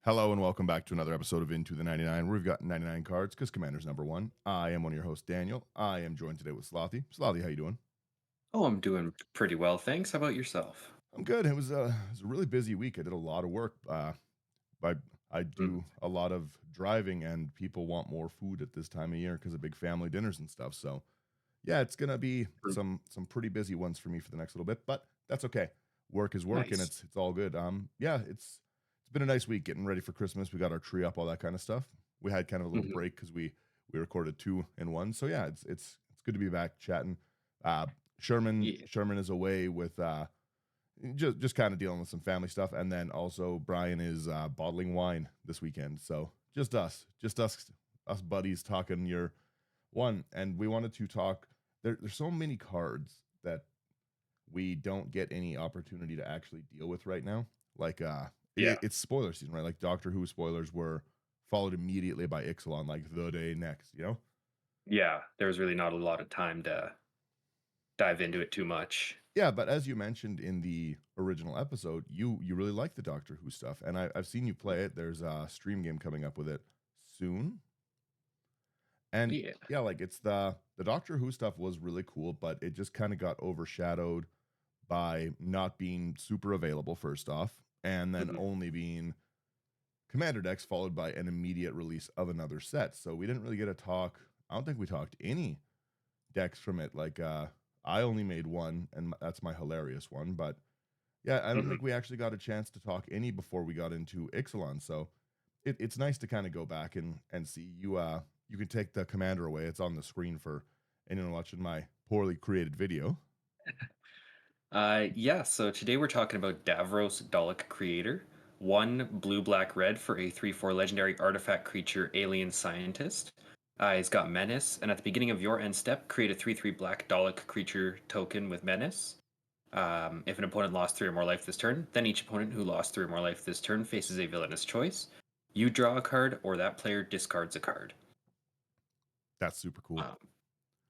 Hello and welcome back to another episode of Into the 99, where we've got 99 cards because Commander's number one. I am one of your hosts, Daniel. I am joined today with Slothy. Slothy, how you doing? Oh, I'm doing pretty well, thanks. How about yourself? I'm good. It was a really busy week. I did a lot of work. I, I Mm, do a lot of driving, and people want more food at this time of year because of big family dinners and stuff. So, yeah, it's gonna be mm, some pretty busy ones for me for the next little bit, but that's okay. Work is work, and nice. it's all good. Yeah, it's been a nice week getting ready for Christmas. We got our tree up, all that kind of stuff. We had kind of a little Mhm. break because we recorded two in one. So yeah, it's good to be back chatting. Uh, Yeah. Sherman is away with just kind of dealing with some family stuff, and then also Brian is bottling wine this weekend. So just us buddies talking your one, and we wanted to talk. There's so many cards that we don't get any opportunity to actually deal with right now. Like Yeah. it's spoiler season, right? Like Doctor Who spoilers were followed immediately by Ixalan, like the day next, you know? Yeah. There was really not a lot of time to dive into it too much. Yeah, but as you mentioned in the original episode, you really like the Doctor Who stuff, and I've seen you play it. There's a stream game coming up with it soon, and Yeah. yeah, like it's the Doctor Who stuff was really cool, but it just kind of got overshadowed by not being super available first off, and then Mhm. only being Commander decks followed by an immediate release of another set. So we didn't really get a talk. I don't think we talked any decks from it. Like I only made one, and that's my hilarious one. But yeah, I don't Mhm. think we actually got a chance to talk any before we got into Ixalan. So it's nice to kind of go back and see you. You can take the commander away. It's on the screen for anyone watching my poorly created video. Yeah, so today we're talking about Davros Dalek Creator. One blue, black, red for a 3/4 legendary artifact creature alien scientist. He's got Menace, and at the beginning of your end step, create a 3/3 black Dalek creature token with Menace. If an opponent lost 3 or more life this turn, then each opponent who lost 3 or more life this turn faces a villainous choice. You draw a card, or that player discards a card. That's super cool. Um,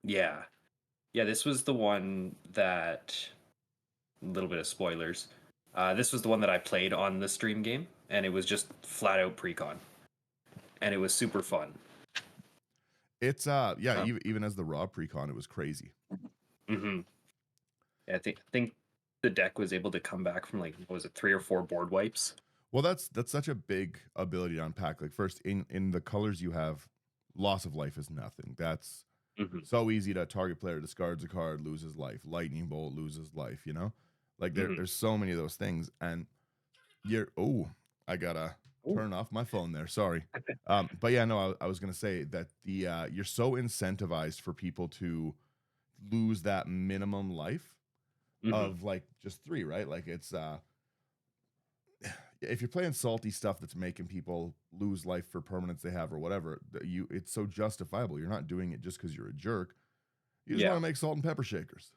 yeah, yeah. This was the one that. A little bit of spoilers. This was the one that I played on the stream game, and it was just flat out precon, and it was super fun. It's yeah, Um, even as the raw precon, it was crazy. hmm I think the deck was able to come back from like what was it 3 or 4 board wipes. Well, that's such a big ability to unpack. Like first, in the colors you have, loss of life is nothing. That's Hmm. so easy to target player discards a card, loses life. Lightning bolt loses life. You know, like Hmm. there's so many of those things. And you're I gotta Oh, turn off my phone there. Sorry. But yeah, no, I was gonna say that the you're so incentivized for people to lose that minimum life hmm. of like just three, right? Like it's if you're playing salty stuff that's making people lose life for permanence they have or whatever, it's so justifiable. You're not doing it just because you're a jerk. You just want Yeah, to make salt and pepper shakers.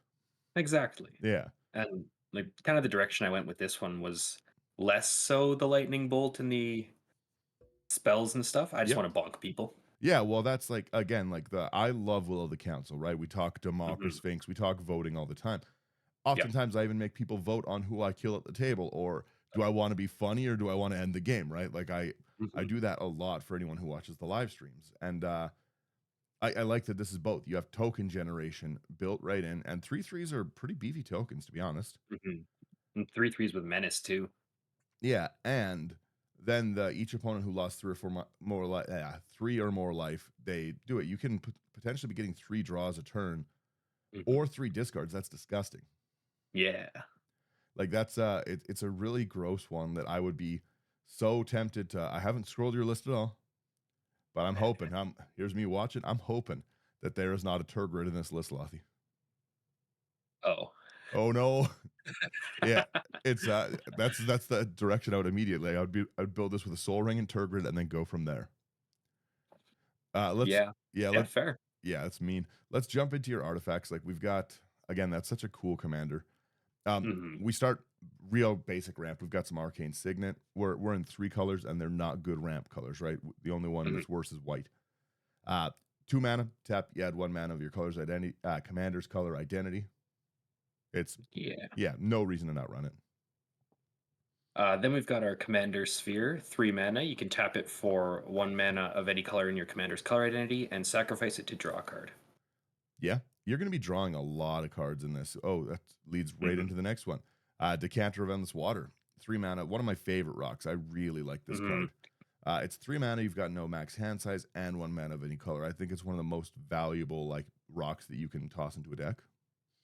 exactly. Yeah. And like kind of the direction I went with this one was less so the lightning bolt and the spells and stuff. I just Yep. want to bonk people. Yeah. Well, that's like again, like the I love Will of the Council, right? We talk Hmm. democracy Sphinx, we talk voting all the time. Yep. Oftentimes I even make people vote on who I kill at the table, or do I want to be funny or do I want to end the game, right? Like I Hmm. do that a lot for anyone who watches the live streams. And I like that this is both. You have token generation built right in, and three threes are pretty beefy tokens, to be honest. Hmm. And 3/3s with menace too. Yeah, and then the each opponent who lost three or four more life, yeah, three or more life, they do it. You can potentially be getting three draws a turn Hmm. or three discards. That's disgusting. Yeah. Like that's it's a really gross one that I would be so tempted to. I haven't scrolled your list at all, but I'm hoping. Here's me watching. I'm hoping that there is not a Turgid in this list, Lothy. Oh. Oh no. Yeah, it's that's the direction I would immediately. I'd build this with a Soul Ring and Turgid, and then go from there. Let's Yeah. yeah Yeah, let fair. yeah that's mean. Let's jump into your artifacts. Like we've got again, that's such a cool commander. Mhm. We start real basic ramp. We've got some Arcane Signet. We're in three colors, and they're not good ramp colors, right? The only one Mhm. that's worse is white. Uh, 2 mana tap. You add 1 mana of your color's identity. Commander's color identity. It's Yeah. yeah, no reason to not run it. Then we've got our Commander Sphere, 3 mana. You can tap it for 1 mana of any color in your commander's color identity and sacrifice it to draw a card. Yeah, you're going to be drawing a lot of cards in this. Oh, that leads right Mhm. into the next one. Decanter of Endless Water, 3 mana. One of my favorite rocks. I really like this Mhm. card. It's 3 mana. You've got no max hand size and 1 mana of any color. I think it's one of the most valuable like rocks that you can toss into a deck.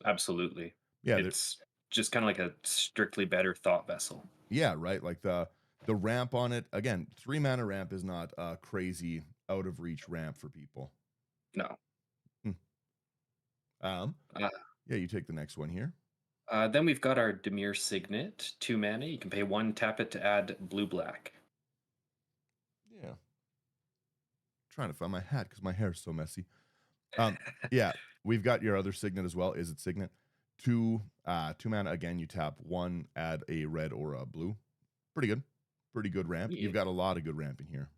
Absolutely. Yeah, It's just kind of like a strictly better thought vessel. yeah, right. Like the ramp on it. Again, 3 mana ramp is not a crazy out of reach ramp for people. No. Hmm. Um, Uh, yeah, you take the next one here. then we've got our Demir Signet, 2 mana. You can pay 1, tap it to add blue-black. Yeah, trying to find my hat because my hair is so messy. Yeah, we've got your other signet as well. Is it signet? 2 mana again. You tap 1, add a red or a blue. Pretty good, pretty good ramp. Yeah. You've got a lot of good ramp in here.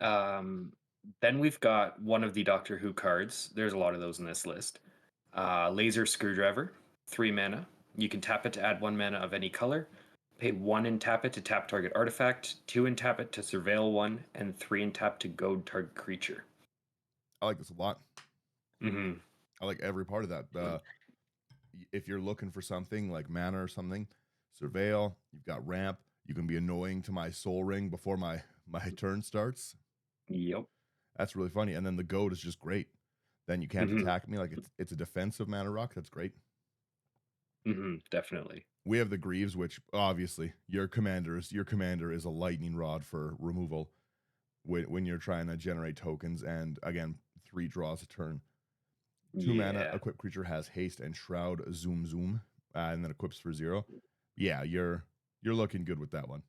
Um, then we've got one of the Doctor Who cards. There's a lot of those in this list. Laser Screwdriver, 3 mana. You can tap it to add 1 mana of any color. Pay 1 and tap it to tap target artifact, 2 and tap it to surveil 1, and 3 and tap to goad target creature. I like this a lot. Mm-hmm. I like every part of that. If you're looking for something like mana or something, surveil. You've got ramp. You can be annoying to my soul ring before my turn starts. Yep. That's really funny. And then the goat is just great. Then you can't Mm-hmm. attack me. Like it's a defensive mana rock. That's great. Mm-hmm. Definitely. We have the Greaves, which obviously your commander is a lightning rod for removal when you're trying to generate tokens. And again, 3 draws a turn. 2 mana, Yeah. equipped creature has haste and shroud zoom zoom, and then equips for 0. Yeah, you're looking good with that one.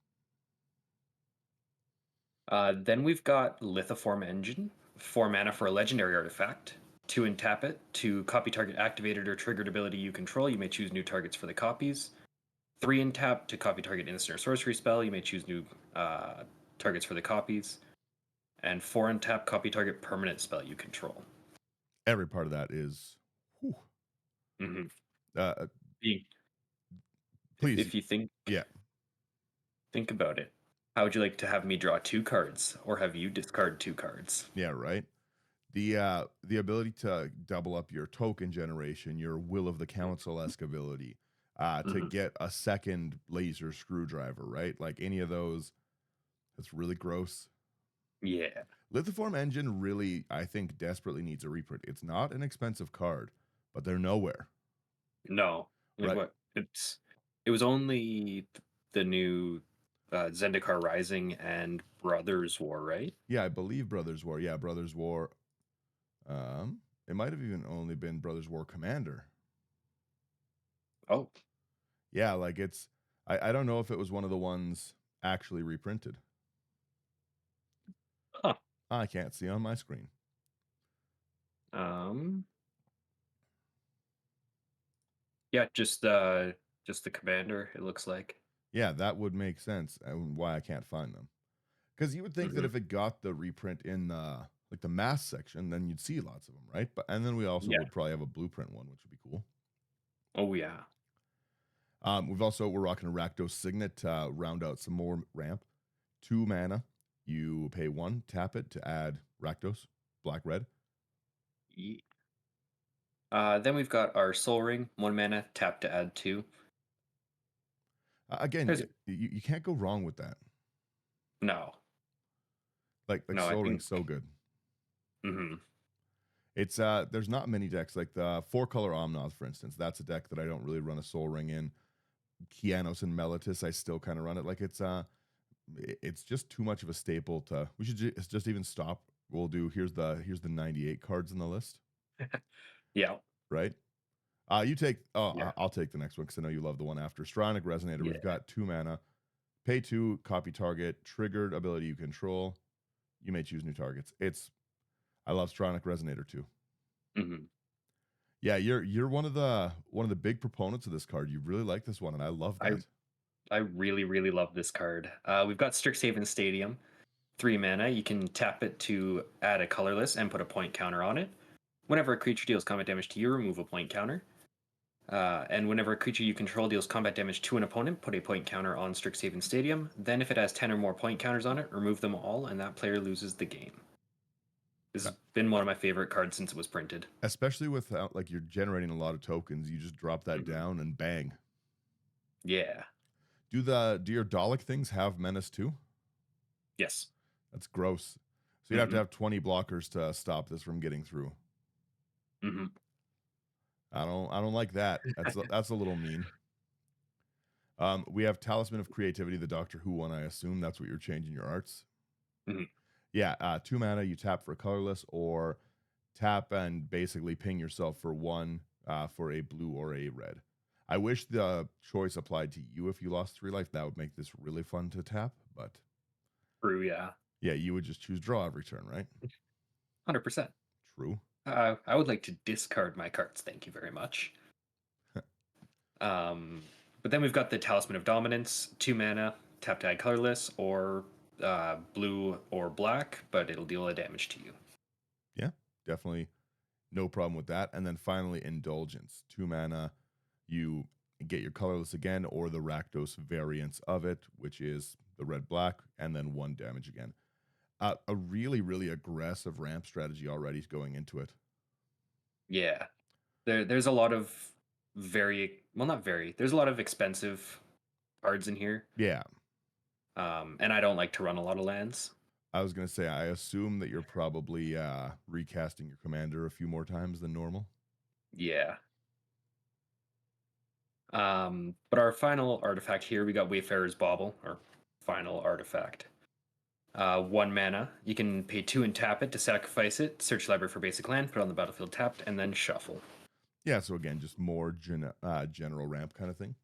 Then we've got Lithoform Engine, 4 mana for a legendary artifact. 2 and tap it to copy target activated or triggered ability you control. You may choose new targets for the copies. 3 and tap to copy target instant or sorcery spell. You may choose new targets for the copies. And 4 and tap copy target permanent spell you control. Every part of that is, whew. Mm-hmm. Uh, If, please, if you think yeah, about it, how would you like to have me draw 2 cards, or have you discard 2 cards? yeah, right. The ability to double up your token generation, your Will of the Council-esque ability, to Mm-hmm. get a second laser screwdriver, right? Like any of those, that's really gross. Yeah. Lithoform Engine really, I think, desperately needs a reprint. It's not an expensive card, but they're nowhere, No. Like right? what? It was only the new Zendikar Rising and Brothers War, right? Yeah, I believe Brothers War. Yeah, Brothers War. It might have even only been Brothers War Commander. Oh. Yeah, like it's. I don't know if it was one of the ones actually reprinted. Huh. I can't see on my screen. Um. Yeah, just the commander. It looks like. Yeah, that would make sense and why I can't find them. Because you would think that Hmm. if it got the reprint in the like the mass section, then you'd see lots of them, right? But and then we also Yeah. would probably have a blueprint one, which would be cool. Oh yeah. We're rocking a Rakdos Signet to round out some more ramp. 2 mana. You pay 1, tap it to add Rakdos, black red. Ye- then we've got our Soul Ring, 1 mana, tap to add 2. Again, There's you can't go wrong with that. no, Like no. I Soul think. Ring's so good. Hmm. It's there's not many decks like the 4-color Omnath, for instance. That's a deck that I don't really run a Soul Ring in. Kianos and Melitus, I still kind of run it. Like it's just too much of a staple to. We should just even stop. We'll do here's the 98 cards in the list, Yeah. right? You take. Oh, Yeah. I'll take the next one because I know you love the one after. Stronic Resonator. We've Yeah. got 2 mana. Pay 2, copy target, triggered ability you control. You may choose new targets. I love Stronic Resonator too. Hmm. Yeah, you're one of the big proponents of this card. You really like this one, and I love I that. I really really love this card. We've got Strixhaven Stadium. 3 mana, you can tap it to add a colorless and put a point counter on it. Whenever a creature deals combat damage to you, remove a point counter. And whenever a creature you control deals combat damage to an opponent, put a point counter on Strixhaven Stadium. Then, if it has 10 or more point counters on it, remove them all, and that player loses the game. This has been one of my favorite cards since it was printed. Especially with like you're generating a lot of tokens, you just drop that down and bang. Yeah. Do your Dalek things have menace too? Yes. That's gross. So you'd have to have 20 blockers to stop this from getting through. I don't like that. That's a little mean. We have Talisman of Creativity, the Doctor Who one. I assume that's what you're changing your arts. Yeah, 2 mana. You tap for a colorless, or tap and basically ping yourself for 1 for a blue or a red. I wish the choice applied to you if you lost 3 life. That would make this really fun to tap, but true, yeah. Yeah, you would just choose draw every turn, right? 100%. True. I would like to discard my cards, thank you very much. But then we've got the Talisman of Dominance, 2 mana, tap to add colorless, or blue or black, but it'll deal a damage to you. Yeah, definitely no problem with that. And then finally, Indulgence, 2 mana. You get your colorless again, or the Rakdos variants of it, which is the red-black, and then 1 damage again. A really, really aggressive ramp strategy already going into it. Yeah. There's a lot of there's a lot of expensive cards in here. Yeah. And I don't like to run a lot of lands. I was going to say, I assume that you're probably recasting your commander a few more times than normal. Yeah. But our final artifact here, we got Wayfarer's Bauble, or final artifact. 1 mana. You can pay 2 and tap it to sacrifice it, search library for basic land, put it on the battlefield tapped, and then shuffle. Yeah, so again, just more general ramp kind of thing.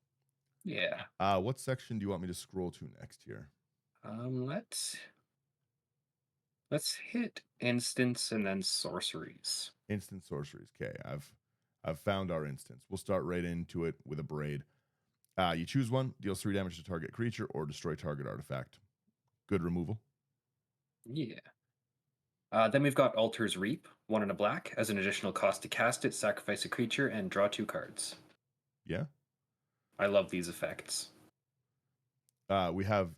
Yeah. What section do you want me to scroll to next here? Let's hit instants and then sorceries. Instant sorceries. Okay, I've found our instance. We'll start right into it with a braid. You choose one, deals 3 damage to target creature or destroy target artifact. Good removal. Yeah. Then we've got Altar's Reap, 1 and a black. As an additional cost to cast it, sacrifice a creature and draw 2 cards. Yeah. I love these effects. We have,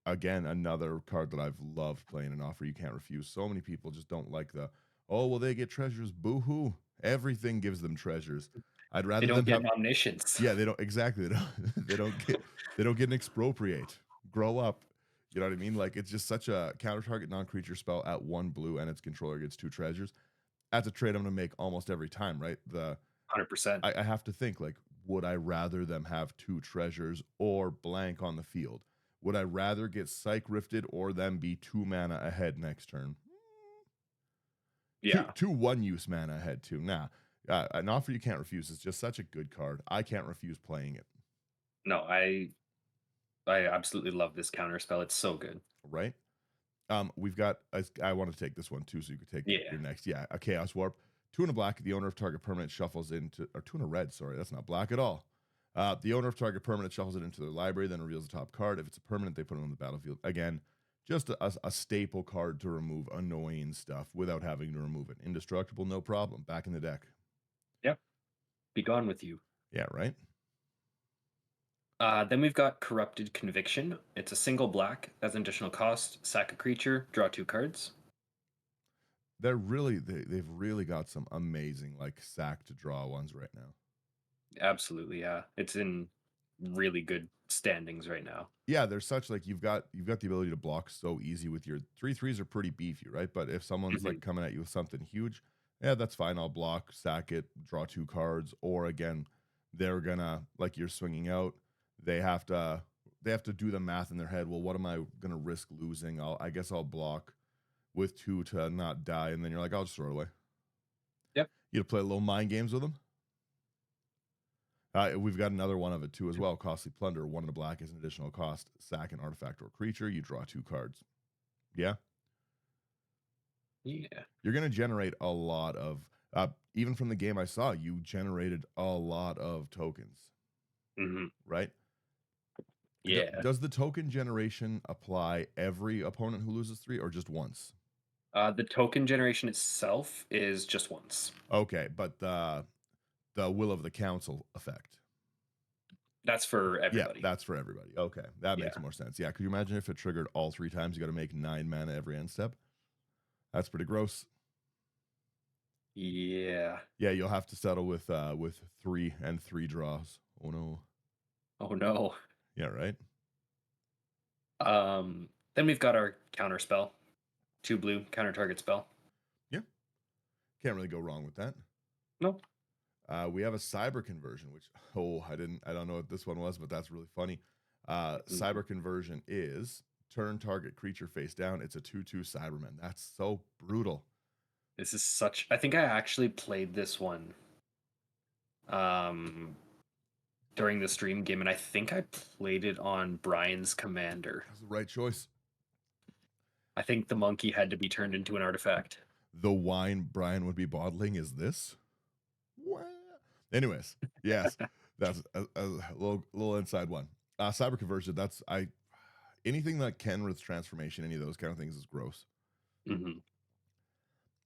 again, another card that I've loved playing, an offer you can't refuse. So many people just don't like oh, well, they get treasures. Boo-hoo. Everything gives them treasures. I'd rather they don't them get omniscience. Yeah, they don't exactly. They don't get an expropriate. Grow up. You know what I mean? Like, it's just such a counter target non-creature spell at 1 blue, and its controller gets 2 treasures. That's a trade I'm going to make almost every time, right? 100%. I have to think, like, would I rather them have 2 treasures or blank on the field? Would I rather get Psych Rifted or them be 2 mana ahead next turn? Yeah. 2 1-use mana ahead, too. Nah. An offer you can't refuse is just such a good card. I can't refuse playing it. No, I absolutely love this counter spell. It's so good. Right? We've got, I want to take this one too, so you could take your next. Yeah, a Chaos Warp. 2 and a black, the owner of target permanent shuffles into, or 2 and a red, sorry, that's not black at all. The owner of target permanent shuffles it into their library, then reveals the top card. If it's a permanent, they put it on the battlefield. Again, just a staple card to remove annoying stuff without having to remove it. Indestructible, no problem. Back in the deck. Yep. Be gone with you. Yeah, right? Then we've got Corrupted Conviction. It's a single black. As an additional cost, sack a creature, draw 2 cards. They've really got some amazing, like, sack to draw ones right now. Absolutely, yeah. It's in really good standings right now. Yeah, there's such, like, you've got the ability to block so easy with your 3/3s are pretty beefy, right? But if someone's like coming at you with something huge, yeah, that's fine. I'll block, sack it, draw 2 cards. Or again, they're gonna, like, you're swinging out. They have to do the math in their head. Well, what am I gonna risk losing? I guess I'll block with 2 to not die, and then you're like, I'll just throw it away. Yep. You to play little mind games with them. We've got another one of it too as well. Costly Plunder, 1 and a black is an additional cost. Sack an artifact or creature. You draw 2 cards. Yeah. Yeah. You're going to generate a lot of, even from the game I saw, you generated a lot of tokens. Right? Yeah. Does the token generation apply every opponent who loses 3 or just once? The token generation itself is just once. Okay, but the will of the council effect. That's for everybody. Yeah, that's for everybody. Okay, that makes Yeah. more sense. Yeah, could you imagine if it triggered all 3 times? You got to make 9 mana every end step. That's pretty gross. Yeah. Yeah, you'll have to settle with 3 and 3 draws. Oh no. Oh no. Yeah, right. Then we've got our counter spell. 2 blue, counter target spell. Yeah. Can't really go wrong with that. No. We have a cyber conversion, which I don't know what this one was, but that's really funny. Cyber conversion is turn target creature face down. It's a 2/2 Cyberman. That's so brutal. This is such. I think I actually played this one during the stream game, and I think I played it on Brian's commander. That's the right choice. I think the monkey had to be turned into an artifact. The wine Brian would be bottling is this. Anyways, yes, that's a little inside one. Cyber conversion. Anything like Kenrith's transformation, any of those kind of things is gross. Mm-hmm.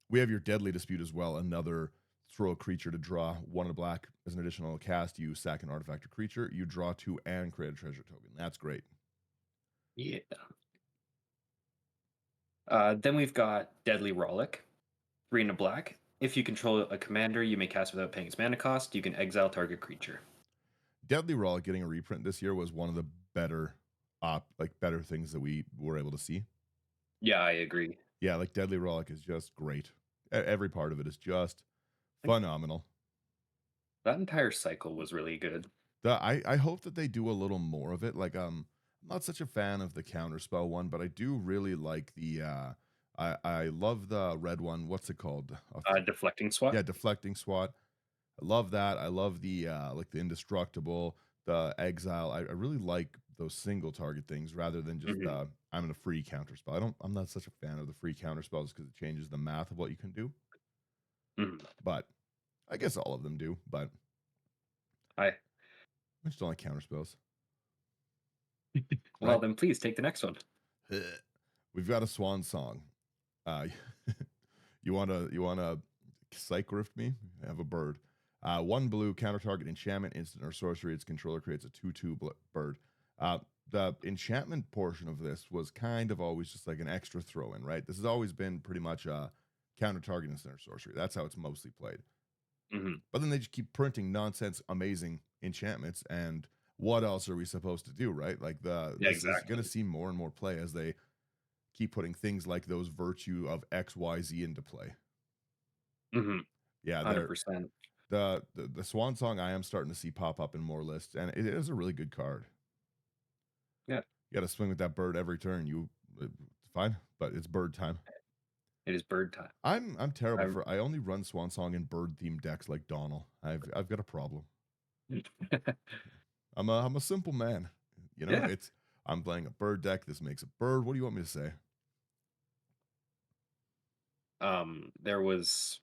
We have your deadly dispute as well. Another throw a creature to draw 1 of black as an additional cast. You sack an artifact or creature. You draw 2 and create a treasure token. That's great. Yeah. Then we've got Deadly Rollick, 3 and a black. If you control a commander, you may cast without paying its mana cost. You can exile target creature. Deadly Rollick getting a reprint this year was one of the better things that we were able to see. Yeah, I agree. Yeah, like Deadly Rollick is just great. Every part of it is just phenomenal. That entire cycle was really good. I hope that they do a little more of it. Like I'm not such a fan of the counterspell one, but I do really like the I love the red one. What's it called? Deflecting Swat. Yeah, deflecting swat. I love that. I love the like the indestructible, the exile. I really like those single target things rather than just I'm in a free counterspell. I'm not such a fan of the free counterspells because it changes the math of what you can do. But I guess all of them do. But I just don't like counterspells. Well, then please take the next one. We've got a swan song. You wanna psych rift me? I have a bird. 1 blue, counter target enchantment, instant or sorcery. Its controller creates a 2/2 bird. The enchantment portion of this was kind of always just like an extra throw in, right? This has always been pretty much a counter target instant or sorcery. That's how it's mostly played. But then they just keep printing nonsense, amazing enchantments, and what else are we supposed to do, right? Like this is going to see more and more play as they keep putting things like those virtue of XYZ into play. Yeah, 100%. The Swan Song I am starting to see pop up in more lists, and it is a really good card. Yeah, you got to swing with that bird every turn. It's fine, but it's bird time. It is bird time. I'm terrible I only run Swan Song in bird themed decks like Donald. I've got a problem. I'm a simple man. I'm playing a bird deck. This makes a bird. What do you want me to say? There was,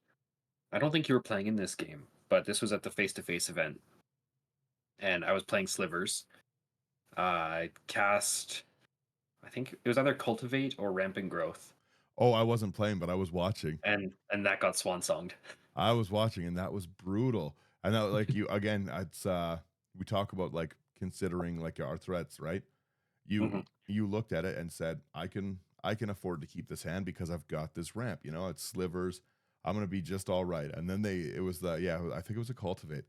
I don't think you were playing in this game, but this was at the face-to-face event, and I was playing Slivers. I cast, I think it was either Cultivate or Rampant Growth. Oh, I wasn't playing, but I was watching, and that got swan songed. I was watching, and that was brutal. I know, like you again. It's we talk about like considering like our threats, right? You looked at it and said, I can afford to keep this hand because I've got this ramp. It's Slivers. I'm gonna be just all right. And then I think it was a Cultivate.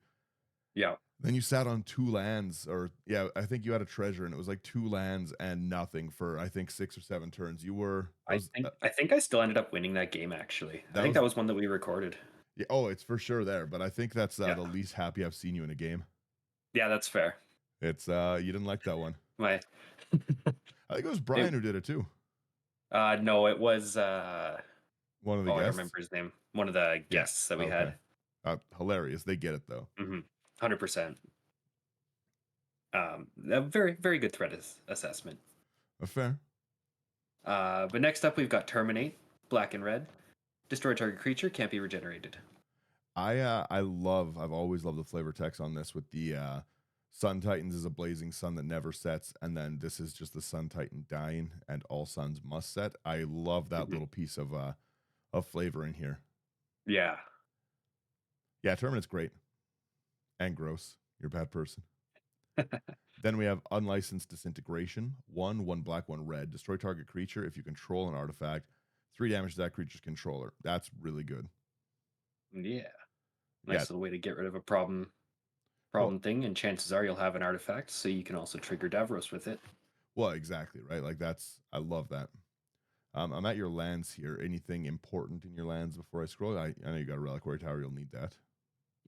Yeah. Then you sat on 2 lands, I think you had a treasure, and it was like 2 lands and nothing for I think 6 or 7 turns. I think I still ended up winning that game actually. I think that was one that we recorded. Yeah, it's for sure there, but I think that's the least happy I've seen you in a game. Yeah, that's fair. It's you didn't like that one. I think it was Brian who did it too. No, it was one of the guests. I remember his name. One of the guests that we had. Hilarious. They get it though. 100%. A very, very good threat assessment. Fair. But next up, we've got Terminate, black and red. Destroy target creature, can't be regenerated. I've always loved the flavor text on this with the Sun Titans is a blazing sun that never sets, and then this is just the Sun Titan dying, and all suns must set. I love that little piece of flavor in here. Yeah. Yeah, Terminate's great. And gross. You're a bad person. Then we have Unlicensed Disintegration. 1 black, 1 red. Destroy target creature if you control an artifact. 3 damage to that creature's controller. That's really good. Yeah. Yeah. Nice little way to get rid of a problem Well, thing, and chances are you'll have an artifact, so you can also trigger Davros with it. well, exactly, right? Like I love that. I'm at your lands here. Anything important in your lands before I scroll? I know you got a Reliquary Tower. You'll need that.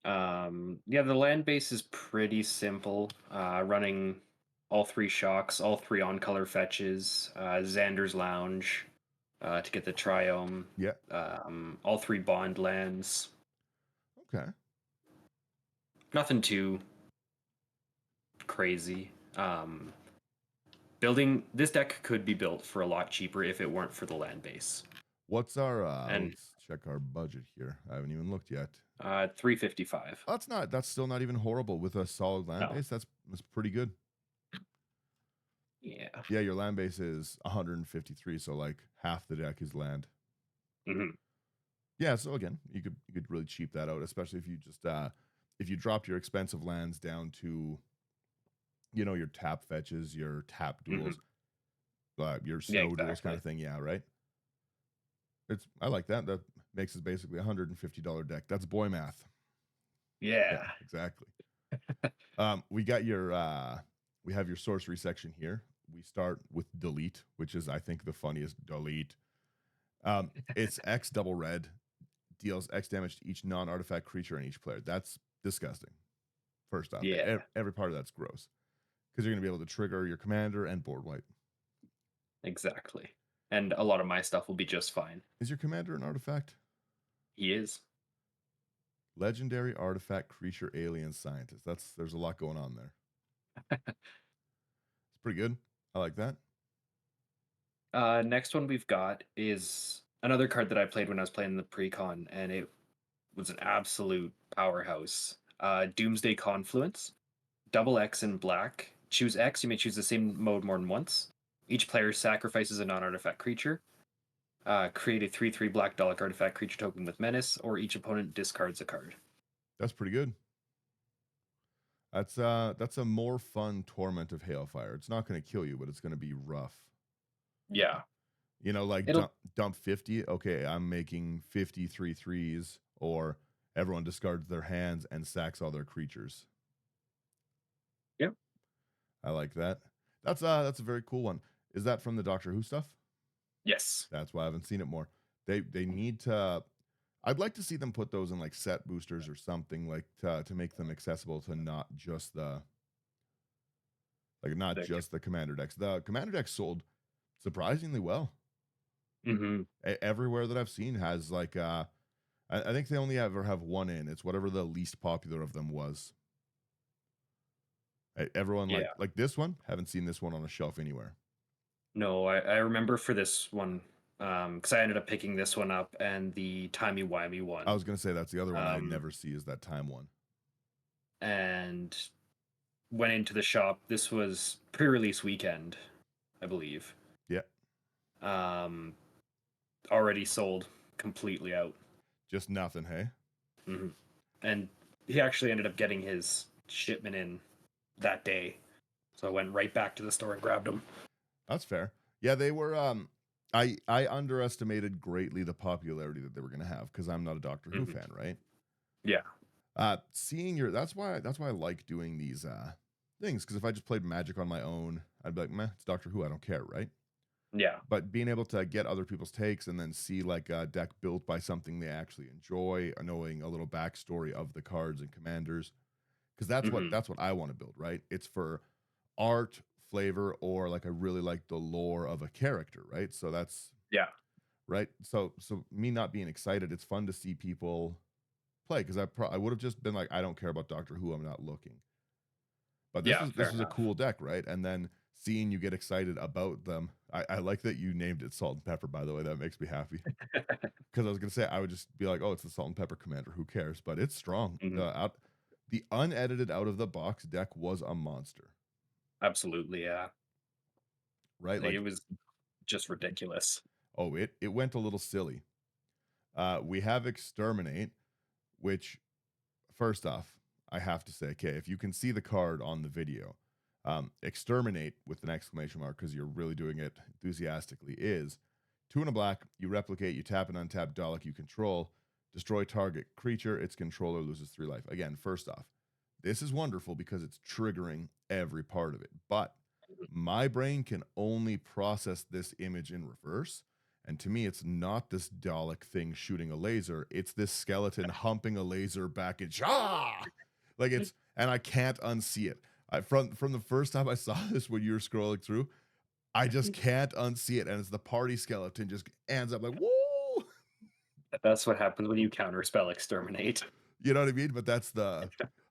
Yeah, the land base is pretty simple. Running all 3 shocks, all 3 on-color fetches, Xander's Lounge to get the Triome, Yeah. all 3 bond lands. Okay. Nothing too crazy. Building this deck could be built for a lot cheaper if it weren't for the land base. What's our And let's check our budget here. I haven't even looked yet. 355. That's still not even horrible with a solid land base. That's pretty good. Yeah. Yeah, your land base is 153, so like half the deck is land. Mm-hmm. Yeah, so again, you could really cheap that out, especially if you just if you dropped your expensive lands down to, you know, your tap fetches, your tap duels, your snow duels kind of thing. Yeah, right. I like that. That makes it basically $150 deck. That's boy math. Yeah. Exactly. We got your we have your sorcery section here. We start with delete, which is I think the funniest delete. It's X double red, deals X damage to each non-artifact creature and each player. That's disgusting. First off, Yeah. every part of that's gross because you're going to be able to trigger your commander and board wipe. Exactly. And a lot of my stuff will be just fine. Is your commander an artifact? He is. Legendary artifact creature alien scientist. There's a lot going on there. It's pretty good. I like that. Next one we've got is another card that I played when I was playing the precon, and it was an absolute powerhouse. Doomsday Confluence. Double X in black. Choose X. You may choose the same mode more than once. Each player sacrifices a non-artifact creature. Create a 3/3 black Dalek artifact creature token with menace, or each opponent discards a card. That's pretty good. That's a more fun Torment of Hailfire. It's not going to kill you, but it's going to be rough. Yeah. You know, like dump 50. Okay, I'm making 53 threes, or everyone discards their hands and sacks all their creatures. Yep. I like that. That's a very cool one. Is that from the Doctor Who stuff? Yes. That's why I haven't seen it more. They need to. I'd like to see them put those in like set boosters or something, like to make them accessible to not just the just the commander decks. The commander decks sold surprisingly well. Mm-hmm. Everywhere that I've seen has like I think they only ever have one in. It's whatever the least popular of them was. Everyone like this one. Haven't seen this one on a shelf anywhere. No, I remember for this one, because I ended up picking this one up and the timey-wimey one. I was gonna say that's the other one I never see is that time one. And went into the shop. This was pre-release weekend, I believe. Yeah. Already sold, completely out. Just nothing, hey? Mm-hmm. And he actually ended up getting his shipment in that day. So I went right back to the store and grabbed them. That's fair. Yeah, they were I underestimated greatly the popularity that they were going to have because I'm not a Doctor Who fan, right? Yeah. Seeing that's why I like doing these things, because if I just played Magic on my own, I'd be like, meh, it's Doctor Who, I don't care, right? Yeah. But being able to get other people's takes and then see like a deck built by something they actually enjoy, knowing a little backstory of the cards and commanders, because that's what I want to build, right? It's for art, flavor, or like I really like the lore of a character, right? So that's right. So me not being excited, it's fun to see people play, because I would have just been like, I don't care about Doctor Who, I'm not looking. But this is a cool deck, right? And then seeing you get excited about them, I like that you named it Salt and Pepper, by the way. That makes me happy. Because I was gonna say I would just be like, oh, it's the Salt and Pepper Commander, who cares? But it's strong. The unedited out of the box deck was a monster. Absolutely, yeah. Right? Like, it was just ridiculous. Oh, it went a little silly. We have Exterminate, which, first off, I have to say, okay, if you can see the card on the video, exterminate with an exclamation mark because you're really doing it enthusiastically is 2 and a black. You replicate, you tap and untap Dalek you control, destroy target creature, its controller loses 3 life. Again, first off, this is wonderful because it's triggering every part of it. But my brain can only process this image in reverse. And to me, it's not this Dalek thing shooting a laser. It's this skeleton humping a laser back and like it's, and I can't unsee it. From the first time I saw this when you were scrolling through, I just can't unsee it. And it's the party skeleton just ends up like, whoa. That's what happens when you counterspell exterminate. You know what I mean? But that's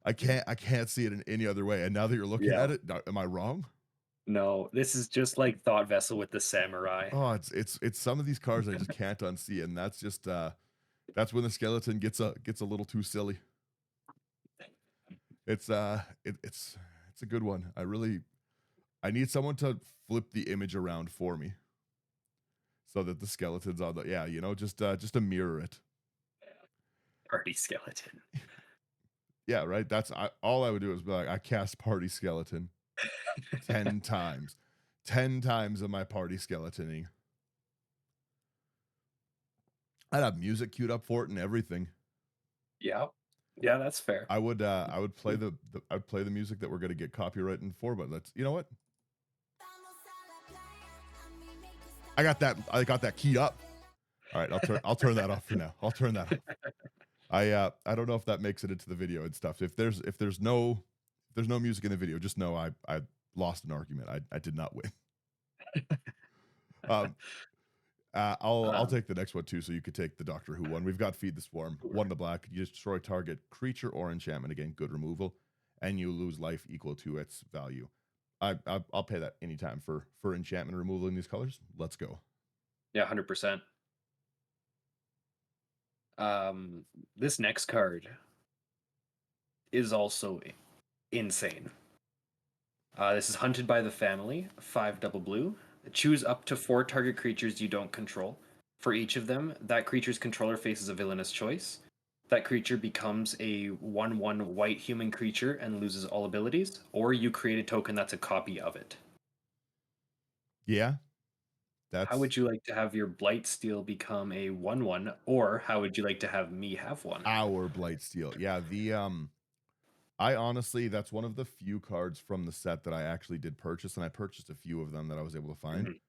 I can't see it in any other way. And now that you're looking Yeah. at it, am I wrong? No, this is just like Thought Vessel with the samurai. Oh, it's some of these cards I just can't unsee, and that's just that's when the skeleton gets a little too silly. It's it's a good one. I need someone to flip the image around for me so that the skeleton's on the just to mirror it. Party skeleton. Yeah, right. All I would do is be like, I cast party skeleton 10 times. 10 times of my party skeletoning. I'd have music queued up for it and everything. Yeah. Yeah, that's fair. I would play I'd play the music that we're gonna get copyrighted for, but you know what? I got that keyed up. All right, I'll turn that off for now. I'll turn that off. I don't know if that makes it into the video and stuff. If there's no music in the video, just know I lost an argument. I did not win. I'll take the next one too, so you could take the Doctor Who one. We've got Feed the Swarm, 1 to black. You destroy target creature or enchantment, again, good removal, and you lose life equal to its value. I'll pay that anytime for enchantment removal in these colors. Let's go. Yeah, 100%. This next card is also insane. This is Hunted by the Family, 5 double blue. Choose up to 4 target creatures you don't control. For each of them, that creature's controller faces a villainous choice. That creature becomes a 1/1 white human creature and loses all abilities, or you create a token that's a copy of it. Yeah. How would you like to have your Blightsteel become a 1/1, or how would you like to have me have one? Our Blightsteel. Yeah, I honestly, that's one of the few cards from the set that I actually did purchase, and I purchased a few of them that I was able to find.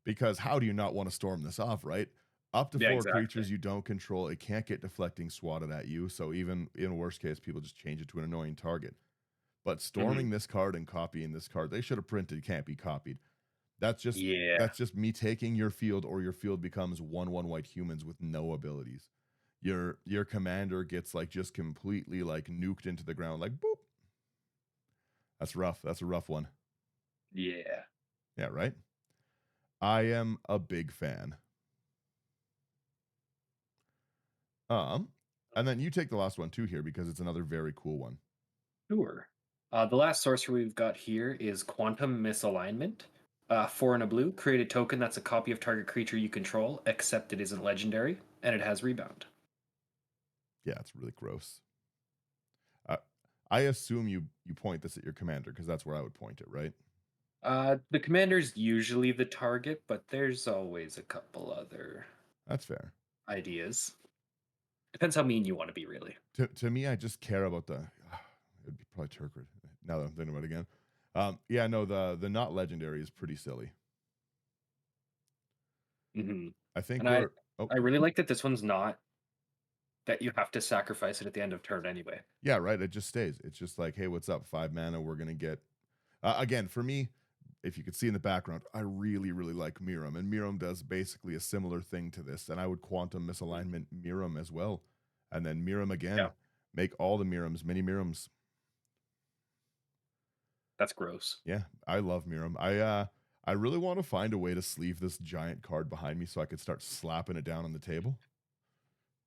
Because how do you not want to storm this off, right? Up to 4 creatures you don't control, it can't get deflecting swatted at you. So even in worst case, people just change it to an annoying target. But storming this card and copying this card, they should have printed can't be copied. That's just me taking your field, or your field becomes 1/1 white humans with no abilities. Your commander gets like just completely like nuked into the ground, like boop. That's rough. That's a rough one. Yeah. Yeah, right? I am a big fan. And then you take the last one too here because it's another very cool one. Sure. The last sorcery we've got here is Quantum Misalignment. 4 and a blue. Create a token that's a copy of target creature you control, except it isn't legendary, and it has rebound. Yeah, it's really gross. I assume you point this at your commander because that's where I would point it, right? The commander's usually the target, but there's always a couple other. That's fair. Ideas. Depends how mean you want to be, really. To me, I just care about it'd be probably Turkwood. Now that I'm thinking about it again. Yeah, no, the not legendary is pretty silly. I think I really like that this one's not that you have to sacrifice it at the end of turn anyway. Yeah, right. It just stays. It's just like, hey, what's up? 5 mana. We're gonna get again for me. If you could see in the background, I really, really like Miram, and Miram does basically a similar thing to this. And I would Quantum Misalignment Miram as well, and then Miram again. Yeah. Make all the Mirams mini Mirams. That's gross. Yeah, I love Miram. I really want to find a way to sleeve this giant card behind me so I could start slapping it down on the table.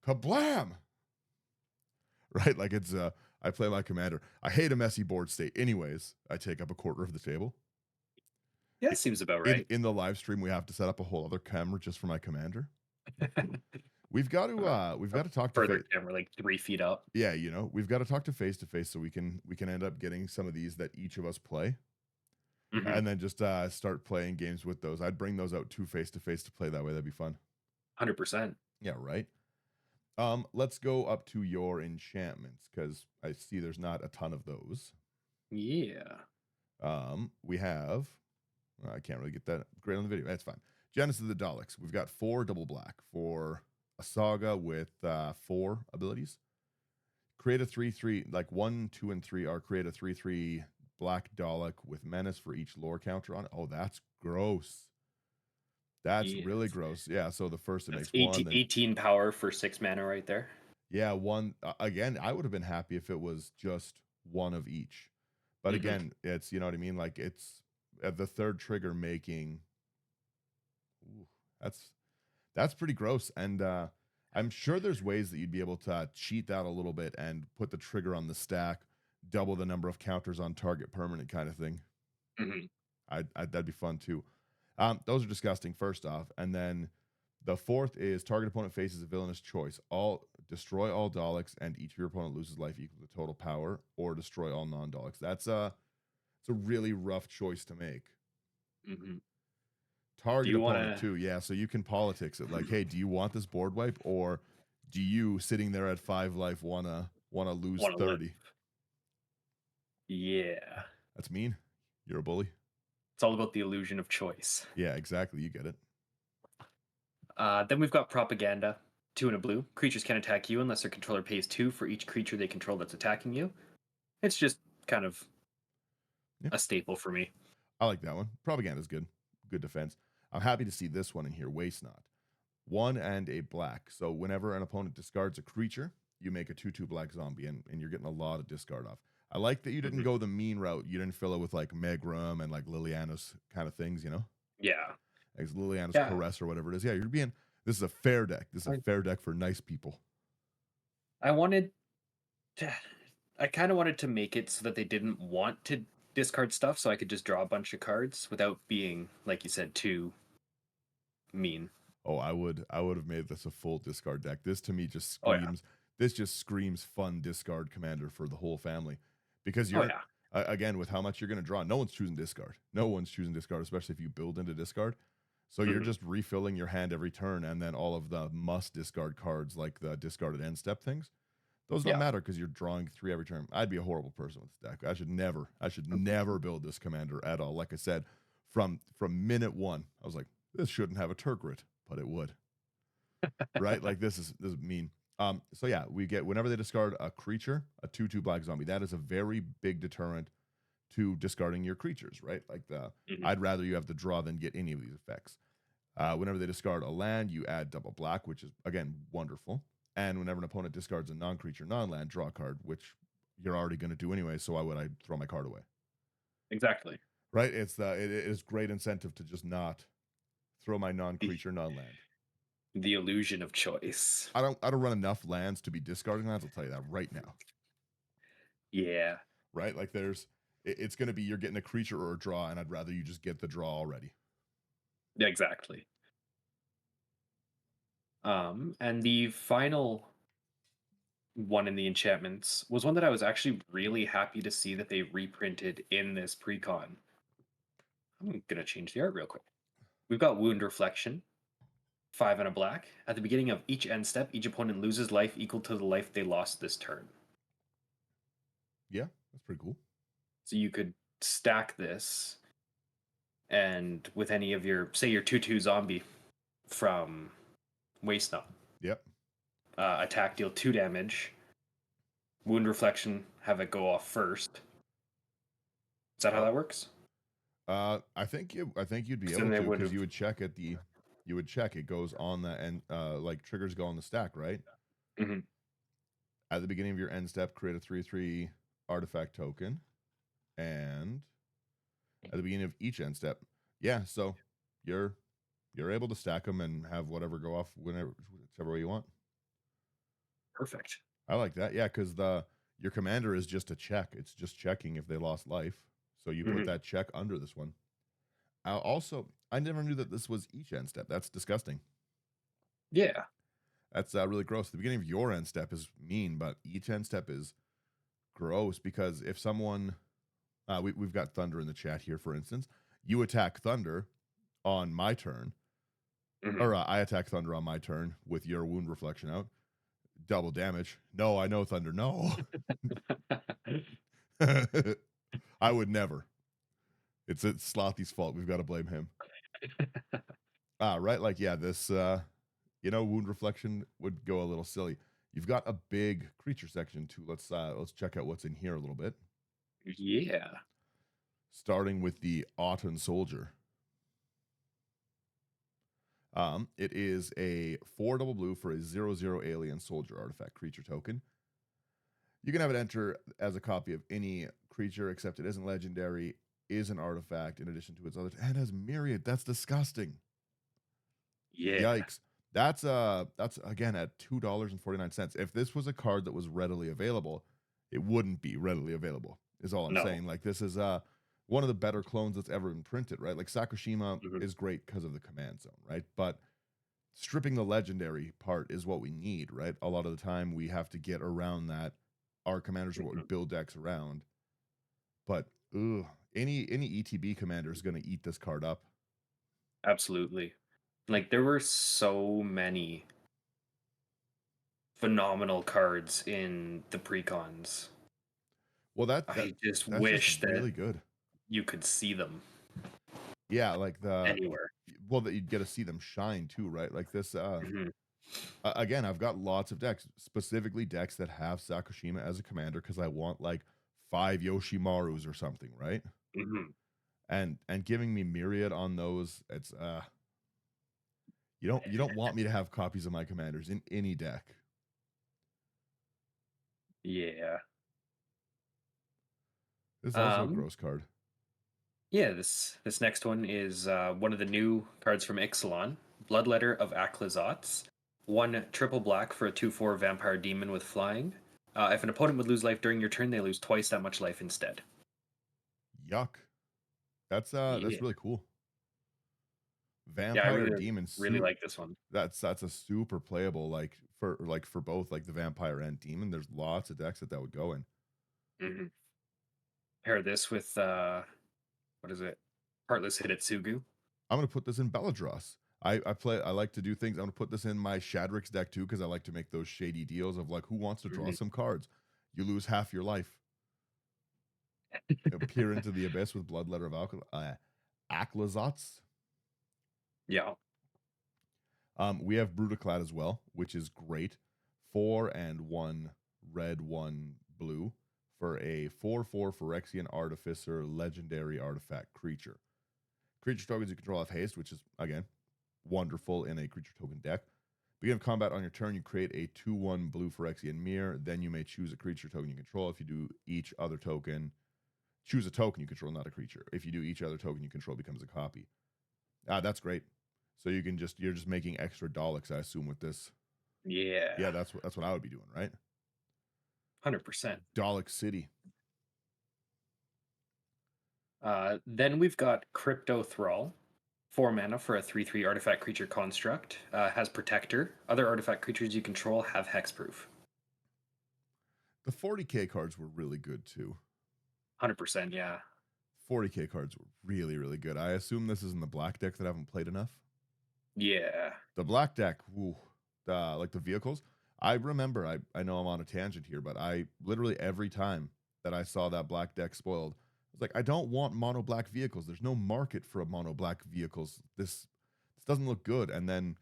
Kablam! Right, like it's I play my commander. I hate a messy board state. Anyways, I take up a quarter of the table. Yeah, it seems about right. In the live stream, we have to set up a whole other camera just for my commander. We've got to talk to Further camera, like 3 feet up. Yeah, we've got to talk to face so we can end up getting some of these that each of us play, and then just start playing games with those. I'd bring those out to face to play that way. That'd be fun. 100%. Yeah, right. Let's go up to your enchantments because I see there's not a ton of those. Yeah. We have. I can't really get that great on the video. That's fine. Genesis of the Daleks. We've got 4 double black for a saga with 4 abilities. Create a 3/3, like 1, 2, and 3 are create a 3/3 black Dalek with menace for each lore counter on it. Oh, that's gross. That's really gross. Yeah, so the first it makes 18, 1. 18 power for 6 mana right there. Yeah, 1. Again, I would have been happy if it was just 1 of each. But again, it's, you know what I mean? Like, it's the third trigger making. Ooh, that's pretty gross. And I'm sure there's ways that you'd be able to cheat that a little bit and put the trigger on the stack, double the number of counters on target permanent kind of thing. That'd be fun too. Those are disgusting, first off. And then the 4th is target opponent faces a villainous choice. Destroy all Daleks and each of your opponent loses life equal to total power, or destroy all non-Daleks. It's a really rough choice to make. Target opponent too. Yeah, so you can politics it. Like, hey, do you want this board wipe, or do you, sitting there at 5 life, wanna lose 30? Live. Yeah. That's mean. You're a bully. It's all about the illusion of choice. Yeah, exactly. You get it. Then we've got Propaganda. 2 and a blue. Creatures can attack you unless their controller pays 2 for each creature they control that's attacking you. It's just kind of a staple for me. I like that one. Propaganda is good. Good defense. I'm happy to see this one in here. Waste Not. 1 and a black. So whenever an opponent discards a creature, you make a 2/2 black zombie, and you're getting a lot of discard off. I like that you didn't go the mean route. You didn't fill it with like Megrum and like Liliana's kind of things, Yeah. Like Liliana's Caress or whatever it is. Yeah, this is a fair deck. This is a fair deck for nice people. I kind of wanted to make it so that they didn't want to discard stuff, so I could just draw a bunch of cards without being, like you said, too mean. Oh, I would have made this a full discard deck. This to me just screams. This just screams fun discard commander for the whole family, because you're again, with how much you're going to draw. No one's choosing discard. No one's choosing discard, especially if you build into discard. So you're just refilling your hand every turn, and then all of the must discard cards, like the discarded end step things, those don't matter because you're drawing 3 every turn. I'd be a horrible person with this deck. I should never build this commander at all. Like I said, from minute 1, I was like, this shouldn't have a Turgid, but it would. Right? Like this is mean. So yeah, we get, whenever they discard a creature, a 2/2 black zombie. That is a very big deterrent to discarding your creatures, right? Like I'd rather you have the draw than get any of these effects. Whenever they discard a land, you add double black, which is again wonderful. And whenever an opponent discards a non-creature, non-land, draw a card, which you're already going to do anyway. So why would I throw my card away? Exactly. Right? It is great incentive to just not throw my non-creature, non-land. The illusion of choice. I don't run enough lands to be discarding lands. I'll tell you that right now. Yeah. Right? Like it's going to be, you're getting a creature or a draw, and I'd rather you just get the draw already. Yeah, exactly. And the final one in the enchantments was one that I was actually really happy to see that they reprinted in this precon. I'm gonna change the art real quick. We've got Wound Reflection, 5 and a black. At the beginning of each end step, each opponent loses life equal to the life they lost this turn. Yeah, that's pretty cool. So you could stack this, and with any of your, say your 2/2 zombie from Waste Not. Yep. Attack, deal 2 damage. Wound Reflection, have it go off first. Is that how that works? I think you'd be able to, because you would check at the, you would check it goes on the end, like triggers go on the stack, right? At the beginning of your end step, create a 3/3 artifact token, and at the beginning of each end step, yeah. So you're able to stack them and have whatever go off whichever way you want. Perfect. I like that. Yeah, because your commander is just a check. It's just checking if they lost life. So you put that check under this one. Also, I never knew that this was each end step. That's disgusting. Yeah. That's really gross. The beginning of your end step is mean, but each end step is gross because if someone, we've got Thunder in the chat here, for instance, you attack Thunder on my turn, or I attack Thunder on my turn with your wound reflection out, double damage. No, I know Thunder. No, I would never. It's Slothy's fault. We've got to blame him. Right. Like, yeah, this, wound reflection would go a little silly. You've got a big creature section too. Let's check out what's in here a little bit. Yeah. Starting with the Autumn Soldier. It is a 4 double blue for a 0/0 alien soldier artifact creature token. You can have it enter as a copy of any creature, except it isn't legendary, is an artifact in addition to its others, and has myriad. That's disgusting. Yeah. Yikes. That's again at $2.49. If this was a card that was readily available, it wouldn't be readily available, is all I'm saying. Like, this is one of the better clones that's ever been printed, right? Like, Sakushima is great because of the command zone, right? But stripping the legendary part is what we need, right? A lot of the time we have to get around that. Our commanders are what we build decks around. But any ETB commander is going to eat this card up. Absolutely. Like, there were so many phenomenal cards in the precons. Well, I just that's wish just really good. You could see them. Yeah, like anywhere. Well, that you'd get to see them shine too, right? Like this. Again, I've got lots of decks, specifically decks that have Sakushima as a commander because I want like 5 Yoshimarus or something, right? And giving me myriad on those, it's you don't want me to have copies of my commanders in any deck. Yeah. This is also a gross card. Yeah, this next one is one of the new cards from Ixalan, Bloodletter of Aclazotz. 1 triple black for a 2/4 vampire demon with flying. If an opponent would lose life during your turn, they lose twice that much life instead. Yuck. That's really cool. Vampire I demons. Really like this one. That's a super playable for both like the vampire and demon. There's lots of decks that would go in. Pair this with what is it? Heartless Hidetsugu. I'm gonna put this in Belladros. I like to do things. I'm gonna put this in my Shadrix deck too because I like to make those shady deals of like, who wants to draw some cards? You lose half your life. Peer into the abyss with Bloodletter of Aclazotz. Yeah. We have Brutaclad as well, which is great. 4 and 1 red, 1 blue for a 4/4 Phyrexian Artificer legendary artifact creature. Creature tokens you control have haste, which is, again, wonderful in a creature token deck. Beginning of combat on your turn, you create a 2/1 blue Phyrexian mirror. Then you may choose a creature token you control. If you do each other token, choose a token you control, not a creature. If you do each other token you control, becomes a copy. That's great. So you're just making extra Daleks, I assume, with this. Yeah, that's what I would be doing, right? 100%. Dalek City. Then we've got Crypto Thrall. 4 mana for a 3/3 artifact creature construct. Has Protector. Other artifact creatures you control have hexproof. The 40k cards were really good too. 100%, yeah. 40k cards were really, really good. I assume this is in the black deck that I haven't played enough. Yeah. The black deck, like the vehicles. I remember, I know I'm on a tangent here, but I literally every time that I saw that black deck spoiled, I was like, I don't want mono black vehicles. There's no market for a mono black vehicles. This doesn't look good. And then